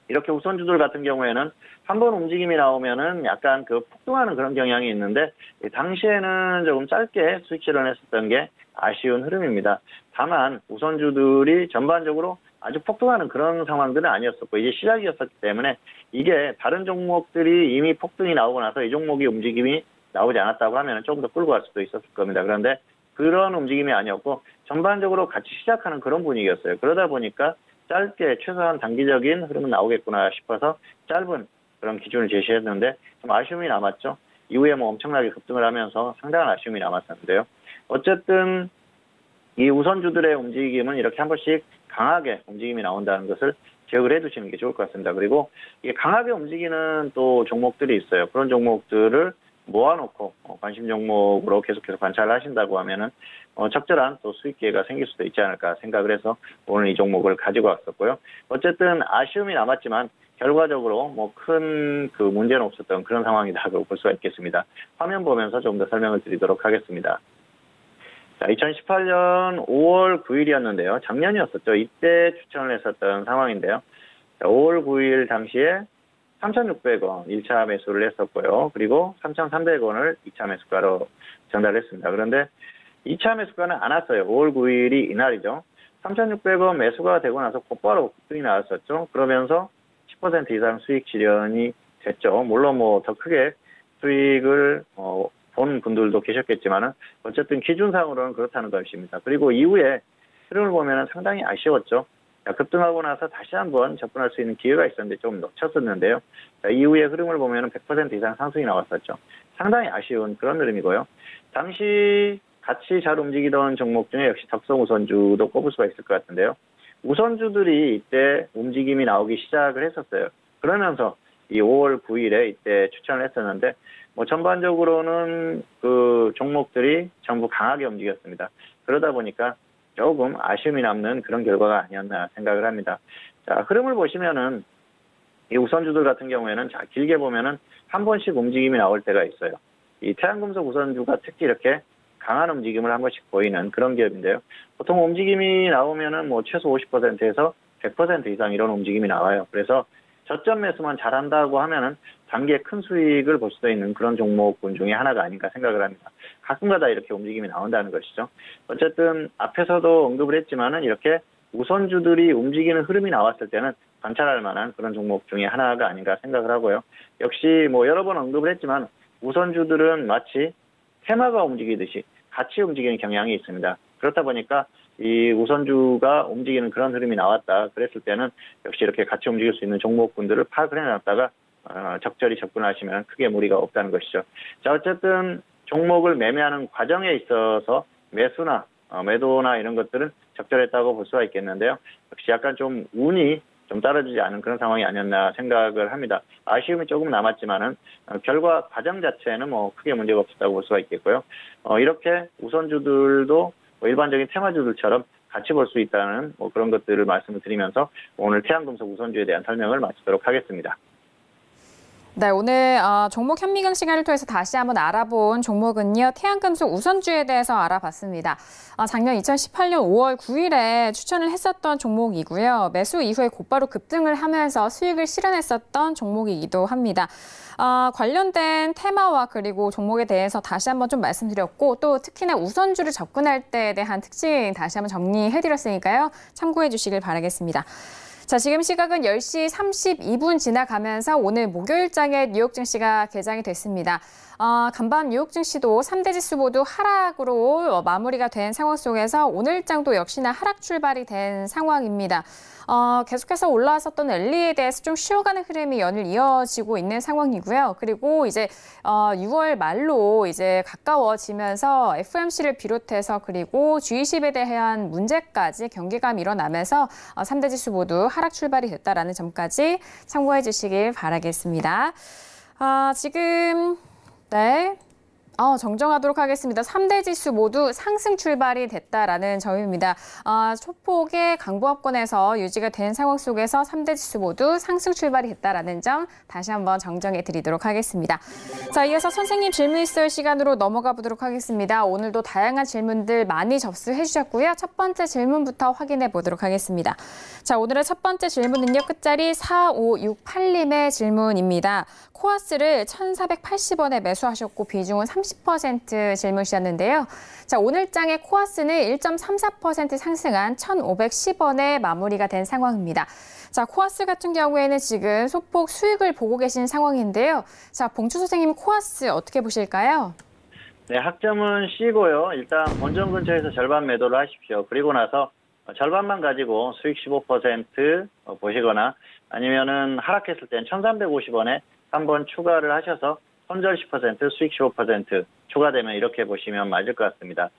이렇게 우선주들 같은 경우에는 한번 움직임이 나오면은 약간 그 폭등하는 그런 경향이 있는데 당시에는 조금 짧게 수익 실현했었던 게 아쉬운 흐름입니다. 다만 우선주들이 전반적으로 아주 폭등하는 그런 상황들은 아니었었고 이제 시작이었었기 때문에 이게 다른 종목들이 이미 폭등이 나오고 나서 이 종목이 움직임이 나오지 않았다고 하면 조금 더 끌고 갈 수도 있었을 겁니다. 그런데 그런 움직임이 아니었고 전반적으로 같이 시작하는 그런 분위기였어요. 그러다 보니까 짧게 최소한 단기적인 흐름은 나오겠구나 싶어서 짧은 그런 기준을 제시했는데 좀 아쉬움이 남았죠. 이후에 뭐 엄청나게 급등을 하면서 상당한 아쉬움이 남았었는데요. 어쨌든 이 우선주들의 움직임은 이렇게 한 번씩 강하게 움직임이 나온다는 것을 기억을 해두시는 게 좋을 것 같습니다. 그리고 이게 강하게 움직이는 또 종목들이 있어요. 그런 종목들을 모아놓고 관심 종목으로 계속해서 관찰을 하신다고 하면은 적절한 또 수익 기회가 생길 수도 있지 않을까 생각을 해서 오늘 이 종목을 가지고 왔었고요. 어쨌든 아쉬움이 남았지만 결과적으로 뭐 큰 그 문제는 없었던 그런 상황이다고 볼 수가 있겠습니다. 화면 보면서 좀 더 설명을 드리도록 하겠습니다. 자, 2018년 5월 9일이었는데요. 작년이었었죠. 이때 추천을 했었던 상황인데요. 자, 5월 9일 당시에 3,600원 1차 매수를 했었고요. 그리고 3,300원을 2차 매수가로 전달했습니다. 그런데 2차 매수가는 안 왔어요. 5월 9일이 이날이죠. 3,600원 매수가 되고 나서 곧바로 급등이 나왔었죠. 그러면서 10% 이상 수익 실현이 됐죠. 물론 뭐 더 크게 수익을 본 분들도 계셨겠지만은 어쨌든 기준상으로는 그렇다는 것입니다. 그리고 이후에 흐름을 보면은 상당히 아쉬웠죠. 자, 급등하고 나서 다시 한번 접근할 수 있는 기회가 있었는데 좀 놓쳤었는데요. 자, 이후에 흐름을 보면은 100% 이상 상승이 나왔었죠. 상당히 아쉬운 그런 흐름이고요. 당시 같이 잘 움직이던 종목 중에 역시 덕성 우선주도 꼽을 수가 있을 것 같은데요. 우선주들이 이때 움직임이 나오기 시작을 했었어요. 그러면서 이 5월 9일에 이때 추천을 했었는데 뭐 전반적으로는 그 종목들이 전부 강하게 움직였습니다. 그러다 보니까 조금 아쉬움이 남는 그런 결과가 아니었나 생각을 합니다. 자, 흐름을 보시면은 이 우선주들 같은 경우에는 자, 길게 보면은 한 번씩 움직임이 나올 때가 있어요. 이 태양금속 우선주가 특히 이렇게 강한 움직임을 한 번씩 보이는 그런 기업인데요. 보통 움직임이 나오면은 뭐 최소 50%에서 100% 이상 이런 움직임이 나와요. 그래서 저점 매수만 잘한다고 하면은 단기에 큰 수익을 볼 수도 있는 그런 종목군 중에 하나가 아닌가 생각을 합니다. 가끔가다 이렇게 움직임이 나온다는 것이죠. 어쨌든 앞에서도 언급을 했지만은 이렇게 우선주들이 움직이는 흐름이 나왔을 때는 관찰할 만한 그런 종목 중에 하나가 아닌가 생각을 하고요. 역시 뭐 여러 번 언급을 했지만 우선주들은 마치 테마가 움직이듯이 같이 움직이는 경향이 있습니다. 그렇다 보니까 이 우선주가 움직이는 그런 흐름이 나왔다 그랬을 때는 역시 이렇게 같이 움직일 수 있는 종목군들을 파악을 해놨다가 적절히 접근하시면 크게 무리가 없다는 것이죠. 자, 어쨌든 종목을 매매하는 과정에 있어서 매수나 매도나 이런 것들은 적절했다고 볼 수가 있겠는데요. 역시 약간 좀 운이 좀 따라주지 않은 그런 상황이 아니었나 생각을 합니다. 아쉬움이 조금 남았지만은 결과 과정 자체는 뭐 크게 문제가 없었다고 볼 수가 있겠고요. 이렇게 우선주들도 뭐 일반적인 테마주들처럼 같이 볼 수 있다는 뭐 그런 것들을 말씀을 드리면서 오늘 태양금속 우선주에 대한 설명을 마치도록 하겠습니다. 네, 오늘 종목 현미경 시간을 통해서 다시 한번 알아본 종목은요. 태양금속 우선주에 대해서 알아봤습니다. 작년 2018년 5월 9일에 추천을 했었던 종목이고요. 매수 이후에 곧바로 급등을 하면서 수익을 실현했었던 종목이기도 합니다. 관련된 테마와 그리고 종목에 대해서 다시 한번 좀 말씀드렸고 또 특히나 우선주를 접근할 때에 대한 특징 다시 한번 정리해드렸으니까요. 참고해 주시길 바라겠습니다. 자, 지금 시각은 10시 32분 지나가면서 오늘 목요일장에 뉴욕 증시가 개장이 됐습니다. 간밤 뉴욕 증시도 3대 지수 모두 하락으로 마무리가 된 상황 속에서 오늘장도 역시나 하락 출발이 된 상황입니다. 계속해서 올라왔었던 랠리에 대해서 좀 쉬어가는 흐름이 연일 이어지고 있는 상황이고요. 그리고 이제 6월 말로 이제 가까워지면서 FOMC를 비롯해서 그리고 G20에 대한 문제까지 경계감이 일어나면서 3대 지수 모두 하락 출발이 됐다라는 점까지 참고해 주시길 바라겠습니다. 지금 네. 정정하도록 하겠습니다. 3대 지수 모두 상승 출발이 됐다라는 점입니다. 소폭의 강보합권에서 유지가 된 상황 속에서 3대 지수 모두 상승 출발이 됐다라는 점 다시 한번 정정해 드리도록 하겠습니다. 자, 이어서 선생님 질문 있을 시간으로 넘어가 보도록 하겠습니다. 오늘도 다양한 질문들 많이 접수해 주셨고요. 첫 번째 질문부터 확인해 보도록 하겠습니다. 자, 오늘의 첫 번째 질문은요. 끝자리 4568님의 질문입니다. 코아스를 1,480원에 매수하셨고 비중은 30% 질문 주셨는데요. 자, 오늘 장의 코아스는 1.34% 상승한 1,510원에 마무리가 된 상황입니다. 자, 코아스 같은 경우에는 지금 소폭 수익을 보고 계신 상황인데요. 자, 봉추 선생님 코아스 어떻게 보실까요? 네, 학점은 C고요. 일단 본전 근처에서 절반 매도를 하십시오. 그리고 나서 절반만 가지고 수익 15% 보시거나 아니면은 하락했을 땐 1,350원에 한번 추가를 하셔서 손절 10%, 수익 15% 추가되면 이렇게 보시면 맞을 것 같습니다.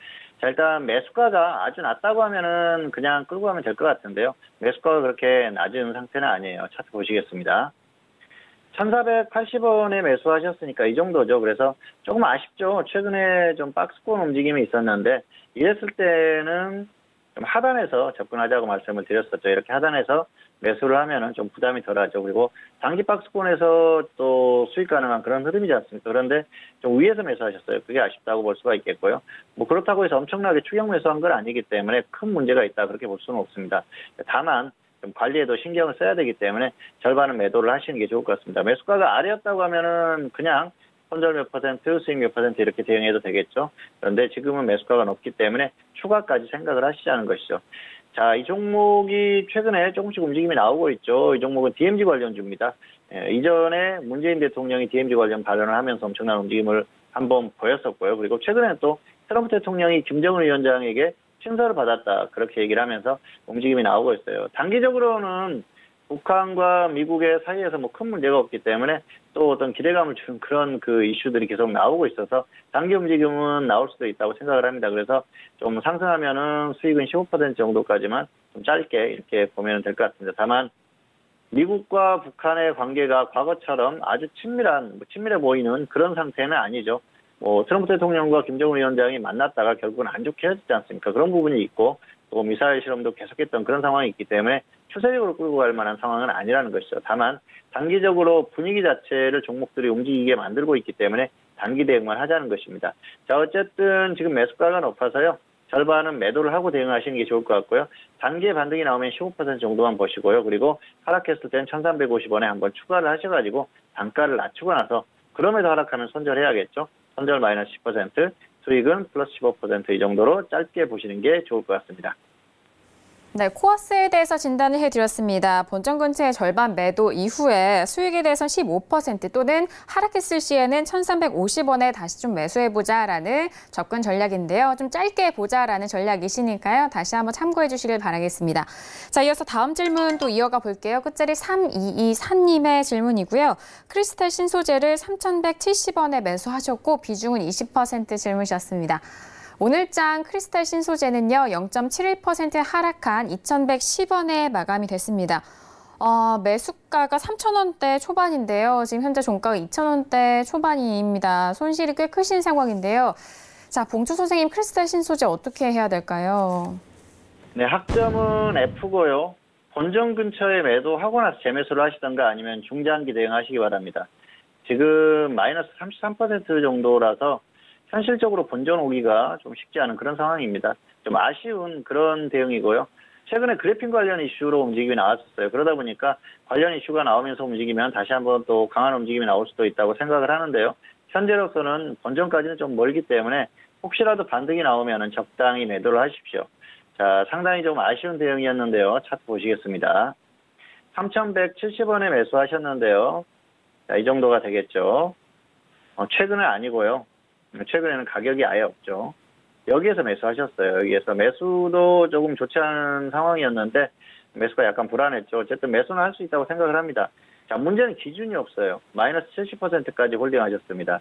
자, 일단 매수가가 아주 낮다고 하면은 그냥 끌고 가면 될 것 같은데요. 매수가가 그렇게 낮은 상태는 아니에요. 차트 보시겠습니다. 1,480원에 매수하셨으니까 이 정도죠. 그래서 조금 아쉽죠. 최근에 좀 박스권 움직임이 있었는데 이랬을 때는 좀 하단에서 접근하자고 말씀을 드렸었죠. 이렇게 하단에서 매수를 하면은 좀 부담이 덜하죠. 그리고 단기 박스권에서 또 수익 가능한 그런 흐름이지 않습니까? 그런데 좀 위에서 매수하셨어요. 그게 아쉽다고 볼 수가 있겠고요. 뭐 그렇다고 해서 엄청나게 추격 매수한 건 아니기 때문에 큰 문제가 있다 그렇게 볼 수는 없습니다. 다만 좀 관리에도 신경을 써야 되기 때문에 절반은 매도를 하시는 게 좋을 것 같습니다. 매수가가 아래였다고 하면은 그냥 손절 몇 %, 수익 몇 % 이렇게 대응해도 되겠죠. 그런데 지금은 매수가가 높기 때문에 추가까지 생각을 하시자는 것이죠. 자, 이 종목이 최근에 조금씩 움직임이 나오고 있죠. 이 종목은 DMZ 관련주입니다. 이전에 문재인 대통령이 DMZ 관련 발언을 하면서 엄청난 움직임을 한번 보였었고요. 그리고 최근에 또 트럼프 대통령이 김정은 위원장에게 친서를 받았다 그렇게 얘기를 하면서 움직임이 나오고 있어요. 단기적으로는 북한과 미국의 사이에서 뭐 큰 문제가 없기 때문에 또 어떤 기대감을 주는 그런 그 이슈들이 계속 나오고 있어서 단기 움직임은 나올 수도 있다고 생각을 합니다. 그래서 좀 상승하면은 수익은 15% 정도까지만 좀 짧게 이렇게 보면 될 것 같습니다. 다만 미국과 북한의 관계가 과거처럼 아주 친밀해 보이는 그런 상태는 아니죠. 뭐 트럼프 대통령과 김정은 위원장이 만났다가 결국은 안 좋게 헤어지지 않습니까? 그런 부분이 있고 또 미사일 실험도 계속했던 그런 상황이 있기 때문에 추세적으로 끌고 갈 만한 상황은 아니라는 것이죠. 다만 단기적으로 분위기 자체를 종목들이 움직이게 만들고 있기 때문에 단기 대응만 하자는 것입니다. 자, 어쨌든 지금 매수가가 높아서요. 절반은 매도를 하고 대응하시는 게 좋을 것 같고요. 단기에 반등이 나오면 15% 정도만 보시고요. 그리고 하락했을 땐 1,350원에 한번 추가를 하셔가지고 단가를 낮추고 나서 그럼에도 하락하면 손절해야겠죠. 손절 마이너스 10%, 수익은 플러스 15% 이 정도로 짧게 보시는 게 좋을 것 같습니다. 네, 코아스에 대해서 진단을 해드렸습니다. 본전 근처의 절반 매도 이후에 수익에 대해서는 15% 또는 하락했을 시에는 1,350원에 다시 좀 매수해보자라는 접근 전략인데요. 좀 짧게 보자라는 전략이시니까요. 다시 한번 참고해 주시길 바라겠습니다. 자, 이어서 다음 질문 또 이어가 볼게요. 끝자리 3224님의 질문이고요. 크리스탈 신소재를 3,170원에 매수하셨고 비중은 20% 질문 주셨습니다. 오늘장 크리스탈 신소재는요. 0.71% 하락한 2,110원에 마감이 됐습니다. 매수가가 3,000원대 초반인데요. 지금 현재 종가가 2,000원대 초반입니다. 손실이 꽤 크신 상황인데요. 자, 봉추 선생님 크리스탈 신소재 어떻게 해야 될까요? 네, 학점은 F고요. 본전 근처에 매도하고 나서 재매수를 하시던가 아니면 중장기 대응하시기 바랍니다. 지금 마이너스 33% 정도라서 현실적으로 본전 오기가 좀 쉽지 않은 그런 상황입니다. 좀 아쉬운 그런 대응이고요. 최근에 그래핀 관련 이슈로 움직임이 나왔었어요. 그러다 보니까 관련 이슈가 나오면서 움직이면 다시 한번 또 강한 움직임이 나올 수도 있다고 생각을 하는데요. 현재로서는 본전까지는 좀 멀기 때문에 혹시라도 반등이 나오면 적당히 매도를 하십시오. 자, 상당히 좀 아쉬운 대응이었는데요. 차트 보시겠습니다. 3,170원에 매수하셨는데요. 자, 이 정도가 되겠죠. 최근은 아니고요. 최근에는 가격이 아예 없죠. 여기에서 매수하셨어요. 여기에서 매수도 조금 좋지 않은 상황이었는데 매수가 약간 불안했죠. 어쨌든 매수는 할 수 있다고 생각을 합니다. 자, 문제는 기준이 없어요. 마이너스 70%까지 홀딩하셨습니다.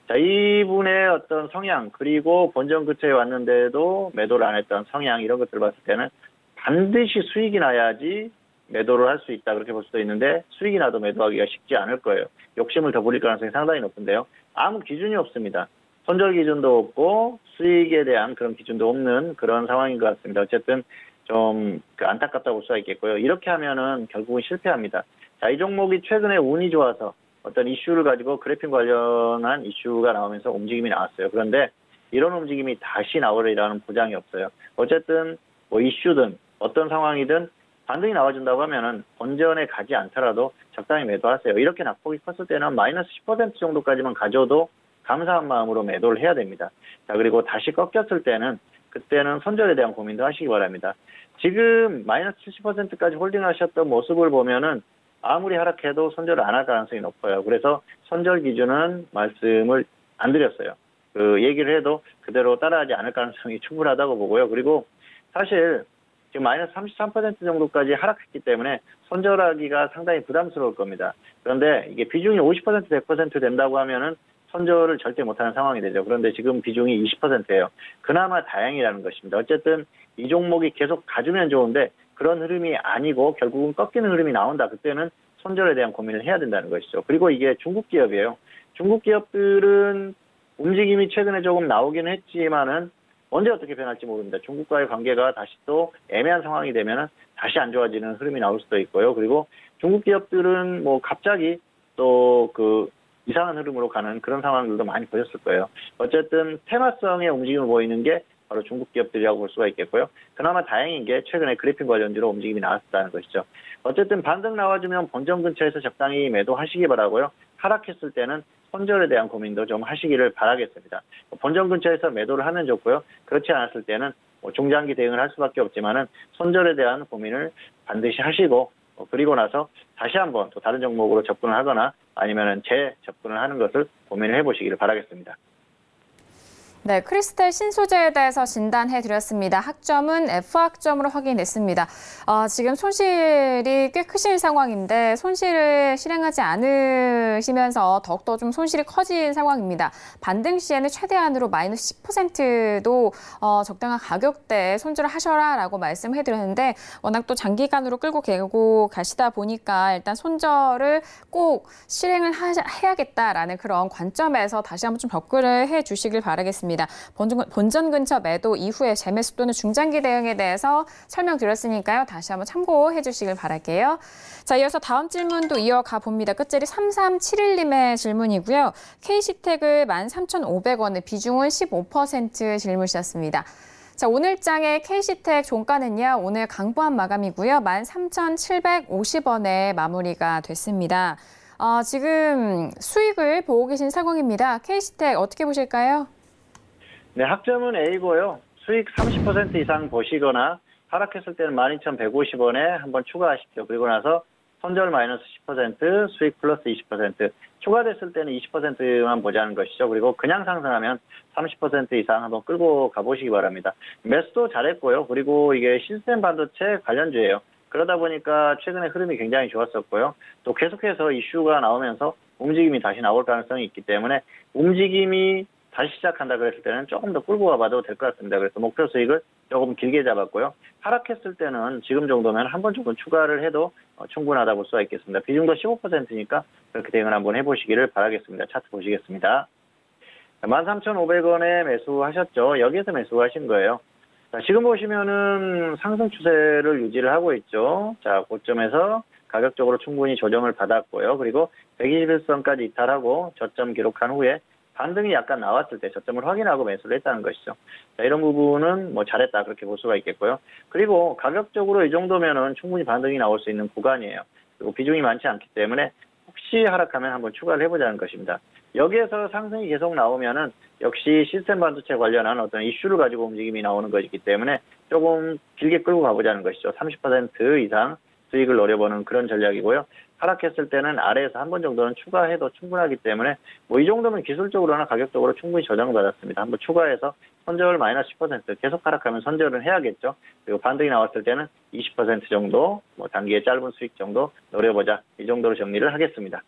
자, 이분의 어떤 성향 그리고 본전 근처에 왔는데도 매도를 안 했던 성향 이런 것들을 봤을 때는 반드시 수익이 나야지 매도를 할 수 있다 그렇게 볼 수도 있는데 수익이 나도 매도하기가 쉽지 않을 거예요. 욕심을 더 부릴 가능성이 상당히 높은데요. 아무 기준이 없습니다. 손절 기준도 없고 수익에 대한 그런 기준도 없는 그런 상황인 것 같습니다. 어쨌든 좀 안타깝다고 볼 수가 있겠고요. 이렇게 하면은 결국은 실패합니다. 자, 이 종목이 최근에 운이 좋아서 어떤 이슈를 가지고 그래픽 관련한 이슈가 나오면서 움직임이 나왔어요. 그런데 이런 움직임이 다시 나오리라는 보장이 없어요. 어쨌든 뭐 이슈든 어떤 상황이든 반등이 나와준다고 하면은 본전에 가지 않더라도 적당히 매도하세요. 이렇게 낙폭이 컸을 때는 마이너스 10% 정도까지만 가져도 감사한 마음으로 매도를 해야 됩니다. 자, 그리고 다시 꺾였을 때는 그때는 손절에 대한 고민도 하시기 바랍니다. 지금 마이너스 70%까지 홀딩하셨던 모습을 보면은 아무리 하락해도 손절을 안 할 가능성이 높아요. 그래서 손절 기준은 말씀을 안 드렸어요. 그 얘기를 해도 그대로 따라하지 않을 가능성이 충분하다고 보고요. 그리고 사실 지금 마이너스 33% 정도까지 하락했기 때문에 손절하기가 상당히 부담스러울 겁니다. 그런데 이게 비중이 50% 100% 된다고 하면은 손절을 절대 못하는 상황이 되죠. 그런데 지금 비중이 20%예요. 그나마 다행이라는 것입니다. 어쨌든 이 종목이 계속 가주면 좋은데 그런 흐름이 아니고 결국은 꺾이는 흐름이 나온다. 그때는 손절에 대한 고민을 해야 된다는 것이죠. 그리고 이게 중국 기업이에요. 중국 기업들은 움직임이 최근에 조금 나오긴 했지만은 언제 어떻게 변할지 모릅니다. 중국과의 관계가 다시 또 애매한 상황이 되면은 다시 안 좋아지는 흐름이 나올 수도 있고요. 그리고 중국 기업들은 뭐 갑자기 또 그 이상한 흐름으로 가는 그런 상황들도 많이 보셨을 거예요. 어쨌든 테마성의 움직임을 보이는 게 바로 중국 기업들이라고 볼 수가 있겠고요. 그나마 다행인 게 최근에 그래픽 관련주로 움직임이 나왔다는 것이죠. 어쨌든 반등 나와주면 본전 근처에서 적당히 매도하시기 바라고요. 하락했을 때는 손절에 대한 고민도 좀 하시기를 바라겠습니다. 본전 근처에서 매도를 하면 좋고요. 그렇지 않았을 때는 중장기 대응을 할 수밖에 없지만은 손절에 대한 고민을 반드시 하시고 그리고 나서 다시 한번 또 다른 종목으로 접근을 하거나 아니면은 재접근을 하는 것을 고민을 해보시기를 바라겠습니다. 네, 크리스텔 신소재에 대해서 진단해드렸습니다. 학점은 F학점으로 확인됐습니다. 지금 손실이 꽤 크신 상황인데 손실을 실행하지 않으시면서 더욱더 좀 손실이 커진 상황입니다. 반등 시에는 최대한으로 마이너스 10%도 적당한 가격대에 손절을 하셔라라고 말씀해드렸는데 워낙 또 장기간으로 끌고 가시다 보니까 일단 손절을 꼭 실행을 해야겠다라는 그런 관점에서 다시 한번 좀 접근을 해주시길 바라겠습니다. 본전 근처 매도 이후에 재매수 또는 중장기 대응에 대해서 설명드렸으니까요. 다시 한번 참고해 주시길 바랄게요. 자, 이어서 다음 질문도 이어가 봅니다. 끝자리 3371님의 질문이고요. KC텍을 13,500원에 비중은 15% 질문 주셨습니다. 자, 오늘장의 KC텍 종가는요. 오늘 강보한 마감이고요. 13,750원에 마무리가 됐습니다. 지금 수익을 보고 계신 상황입니다. KC텍 어떻게 보실까요? 네, 학점은 A고요. 수익 30% 이상 보시거나 하락했을 때는 12,150원에 한번 추가하십시오. 그리고 나서 손절 마이너스 10%, 수익 플러스 20%, 추가됐을 때는 20%만 보자는 것이죠. 그리고 그냥 상승하면 30% 이상 한번 끌고 가보시기 바랍니다. 매수도 잘했고요. 그리고 이게 시스템 반도체 관련주예요. 그러다 보니까 최근에 흐름이 굉장히 좋았었고요. 또 계속해서 이슈가 나오면서 움직임이 다시 나올 가능성이 있기 때문에 움직임이 다시 시작한다 그랬을 때는 조금 더 끌고 가봐도 될 것 같습니다. 그래서 목표 수익을 조금 길게 잡았고요. 하락했을 때는 지금 정도면 한 번 정도 추가를 해도 충분하다 볼 수가 있겠습니다. 비중도 15%니까 그렇게 대응을 한번 해보시기를 바라겠습니다. 차트 보시겠습니다. 13,500원에 매수하셨죠. 여기에서 매수하신 거예요. 자, 지금 보시면은 상승 추세를 유지를 하고 있죠. 자, 고점에서 가격적으로 충분히 조정을 받았고요. 그리고 121선까지 이탈하고 저점 기록한 후에 반등이 약간 나왔을 때 저점을 확인하고 매수를 했다는 것이죠. 자, 이런 부분은 뭐 잘했다 그렇게 볼 수가 있겠고요. 그리고 가격적으로 이 정도면은 충분히 반등이 나올 수 있는 구간이에요. 그리고 비중이 많지 않기 때문에 혹시 하락하면 한번 추가를 해보자는 것입니다. 여기에서 상승이 계속 나오면은 역시 시스템 반도체 관련한 어떤 이슈를 가지고 움직임이 나오는 것이기 때문에 조금 길게 끌고 가보자는 것이죠. 30% 이상 수익을 노려보는 그런 전략이고요. 하락했을 때는 아래에서 한 번 정도는 추가해도 충분하기 때문에 뭐 이 정도면 기술적으로나 가격적으로 충분히 저장받았습니다. 한번 추가해서 손절 마이너스 10% 계속 하락하면 손절은 해야겠죠. 그리고 반등이 나왔을 때는 20% 정도 뭐 단기의 짧은 수익 정도 노려보자. 이 정도로 정리를 하겠습니다.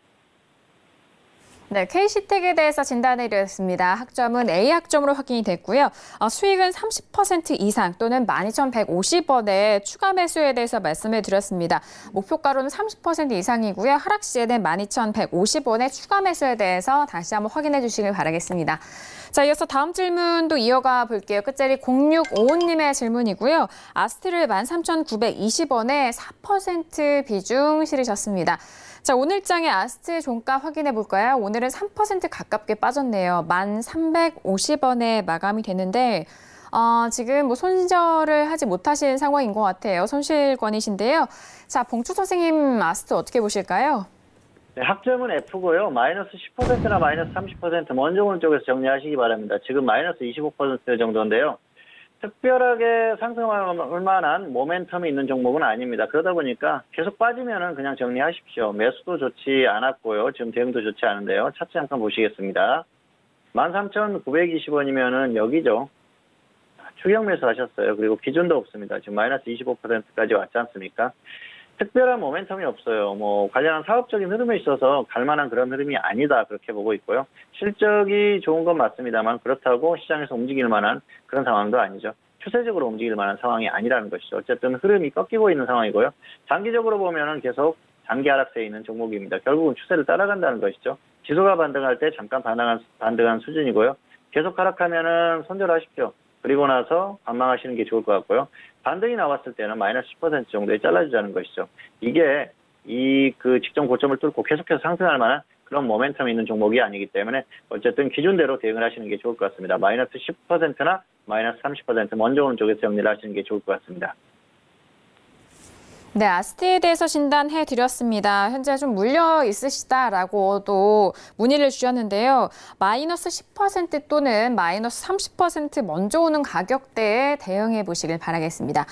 네, K시텍에 대해서 진단해 드렸습니다. 학점은 A학점으로 확인이 됐고요. 수익은 30% 이상 또는 12,150원의 추가 매수에 대해서 말씀을 드렸습니다. 목표가로는 30% 이상이고요. 하락 시에는 12,150원의 추가 매수에 대해서 다시 한번 확인해 주시길 바라겠습니다. 자, 이어서 다음 질문도 이어가 볼게요. 끝자리 0655님의 질문이고요. 아스트를 13,920원에 4% 비중 실으셨습니다. 자, 오늘장의 아스트 종가 확인해 볼까요? 오늘은 3% 가깝게 빠졌네요. 1,350원에 마감이 되는데 지금 뭐 손절을 하지 못하신 상황인 것 같아요. 손실권이신데요. 자, 봉추 선생님 아스트 어떻게 보실까요? 네, 학점은 F고요. 마이너스 10%나 마이너스 30% 먼저 오는 쪽에서 정리하시기 바랍니다. 지금 마이너스 25% 정도인데요. 특별하게 상승할 만한 모멘텀이 있는 종목은 아닙니다. 그러다 보니까 계속 빠지면은 그냥 정리하십시오. 매수도 좋지 않았고요. 지금 대응도 좋지 않은데요. 차트 잠깐 보시겠습니다. 13,920원이면은 여기죠. 추격 매수 하셨어요. 그리고 기준도 없습니다. 지금 마이너스 25%까지 왔지 않습니까? 특별한 모멘텀이 없어요. 뭐 관련한 사업적인 흐름에 있어서 갈 만한 그런 흐름이 아니다. 그렇게 보고 있고요. 실적이 좋은 건 맞습니다만 그렇다고 시장에서 움직일 만한 그런 상황도 아니죠. 추세적으로 움직일 만한 상황이 아니라는 것이죠. 어쨌든 흐름이 꺾이고 있는 상황이고요. 장기적으로 보면은 계속 장기 하락세에 있는 종목입니다. 결국은 추세를 따라간다는 것이죠. 지수가 반등할 때 잠깐 반등한 수준이고요. 계속 하락하면은 손절하십시오. 그리고 나서 관망하시는 게 좋을 것 같고요. 반등이 나왔을 때는 마이너스 10% 정도에 잘라주자는 것이죠. 이게 그 직전 고점을 뚫고 계속해서 상승할 만한 그런 모멘텀이 있는 종목이 아니기 때문에 어쨌든 기준대로 대응을 하시는 게 좋을 것 같습니다. 마이너스 10%나 마이너스 30% 먼저 오는 쪽에서 정리를 하시는 게 좋을 것 같습니다. 네, 아스트에 대해서 진단해 드렸습니다. 현재 좀 물려 있으시다라고도 문의를 주셨는데요. 마이너스 10% 또는 마이너스 30% 먼저 오는 가격대에 대응해 보시길 바라겠습니다.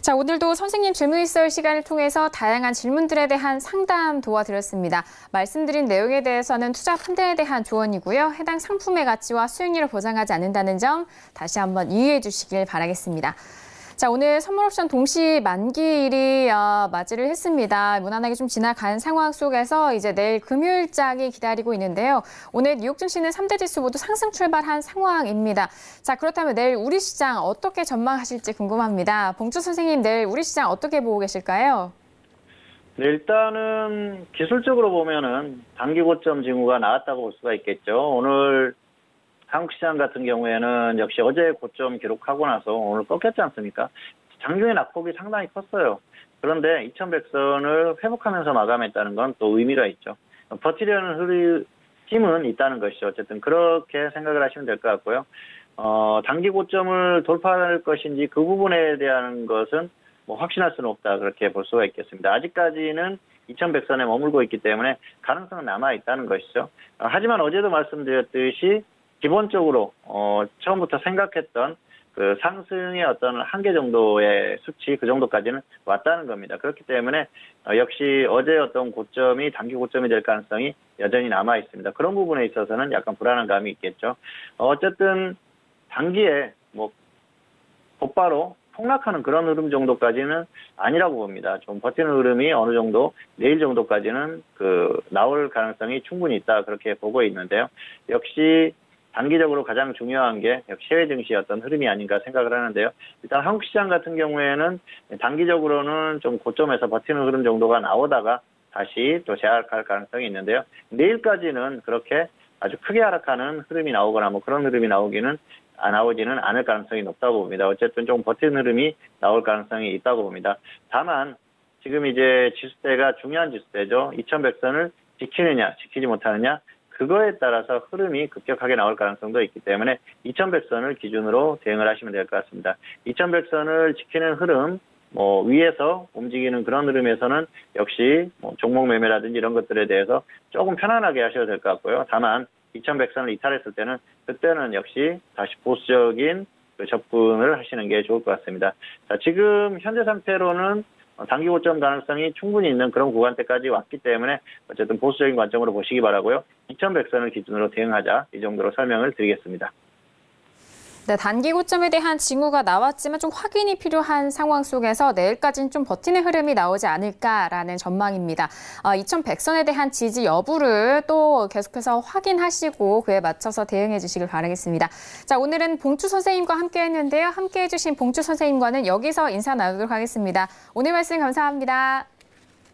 자, 오늘도 선생님 질문 있을 시간을 통해서 다양한 질문들에 대한 상담 도와드렸습니다. 말씀드린 내용에 대해서는 투자 판단에 대한 조언이고요. 해당 상품의 가치와 수익률을 보장하지 않는다는 점 다시 한번 이해해 주시길 바라겠습니다. 자, 오늘 선물옵션 동시 만기일이 맞이를 했습니다. 무난하게 좀 지나간 상황 속에서 이제 내일 금요일장이 기다리고 있는데요. 오늘 뉴욕 증시는 3대 지수 모두 상승 출발한 상황입니다. 자, 그렇다면 내일 우리 시장 어떻게 전망하실지 궁금합니다. 봉주 선생님, 내일 우리 시장 어떻게 보고 계실까요? 네, 일단은 기술적으로 보면은 단기 고점 징후가 나왔다고 볼 수가 있겠죠. 오늘 한국 시장 같은 경우에는 역시 어제 고점 기록하고 나서 오늘 꺾였지 않습니까? 장중에 낙폭이 상당히 컸어요. 그런데 2100선을 회복하면서 마감했다는 건 또 의미가 있죠. 버티려는 힘은 있다는 것이죠. 어쨌든 그렇게 생각을 하시면 될 것 같고요. 단기 고점을 돌파할 것인지 그 부분에 대한 것은 뭐 확신할 수는 없다. 그렇게 볼 수가 있겠습니다. 아직까지는 2100선에 머물고 있기 때문에 가능성은 남아있다는 것이죠. 하지만 어제도 말씀드렸듯이 기본적으로 처음부터 생각했던 그 상승의 어떤 한계 정도의 수치 그 정도까지는 왔다는 겁니다. 그렇기 때문에 역시 어제 어떤 고점이 단기 고점이 될 가능성이 여전히 남아 있습니다. 그런 부분에 있어서는 약간 불안한 감이 있겠죠. 어쨌든 단기에 뭐 곧바로 폭락하는 그런 흐름 정도까지는 아니라고 봅니다. 좀 버티는 흐름이 어느 정도 내일 정도까지는 나올 가능성이 충분히 있다 그렇게 보고 있는데요. 역시 단기적으로 가장 중요한 게 역시 해외 증시의 어떤 흐름이 아닌가 생각을 하는데요. 일단 한국 시장 같은 경우에는 단기적으로는 좀 고점에서 버티는 흐름 정도가 나오다가 다시 또 재하락할 가능성이 있는데요. 내일까지는 그렇게 아주 크게 하락하는 흐름이 나오거나 뭐 그런 흐름이 나오지는 않을 가능성이 높다고 봅니다. 어쨌든 좀 버티는 흐름이 나올 가능성이 있다고 봅니다. 다만 지금 이제 지수대가 중요한 지수대죠. 2100선을 지키느냐 지키지 못하느냐 그거에 따라서 흐름이 급격하게 나올 가능성도 있기 때문에 2100선을 기준으로 대응을 하시면 될 것 같습니다. 2100선을 지키는 흐름, 위에서 움직이는 그런 흐름에서는 역시 종목 매매라든지 이런 것들에 대해서 조금 편안하게 하셔도 될 것 같고요. 다만 2100선을 이탈했을 때는 그때는 역시 다시 보수적인 접근을 하시는 게 좋을 것 같습니다. 자, 지금 현재 상태로는 단기 고점 가능성이 충분히 있는 그런 구간대까지 왔기 때문에 어쨌든 보수적인 관점으로 보시기 바라고요. 2100선을 기준으로 대응하자 이 정도로 설명을 드리겠습니다. 네, 단기 고점에 대한 징후가 나왔지만 좀 확인이 필요한 상황 속에서 내일까지는 좀 버티는 흐름이 나오지 않을까라는 전망입니다. 2100선에 대한 지지 여부를 또 계속해서 확인하시고 그에 맞춰서 대응해 주시길 바라겠습니다. 자, 오늘은 봉주 선생님과 함께 했는데요. 함께 해주신 봉주 선생님과는 여기서 인사 나누도록 하겠습니다. 오늘 말씀 감사합니다.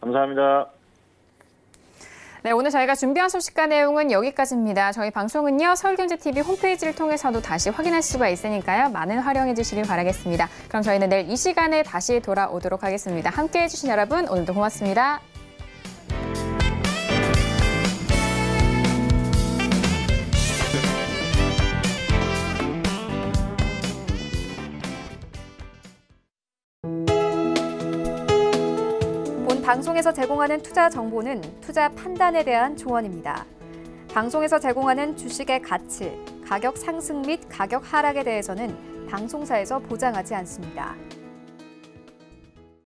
감사합니다. 네, 오늘 저희가 준비한 소식과 내용은 여기까지입니다. 저희 방송은요, 서울경제TV 홈페이지를 통해서도 다시 확인할 수가 있으니까요. 많은 활용해 주시길 바라겠습니다. 그럼 저희는 내일 이 시간에 다시 돌아오도록 하겠습니다. 함께해 주신 여러분, 오늘도 고맙습니다. 방송에서 제공하는 투자 정보는 투자 판단에 대한 조언입니다. 방송에서 제공하는 주식의 가치, 가격 상승 및 가격 하락에 대해서는 방송사에서 보장하지 않습니다.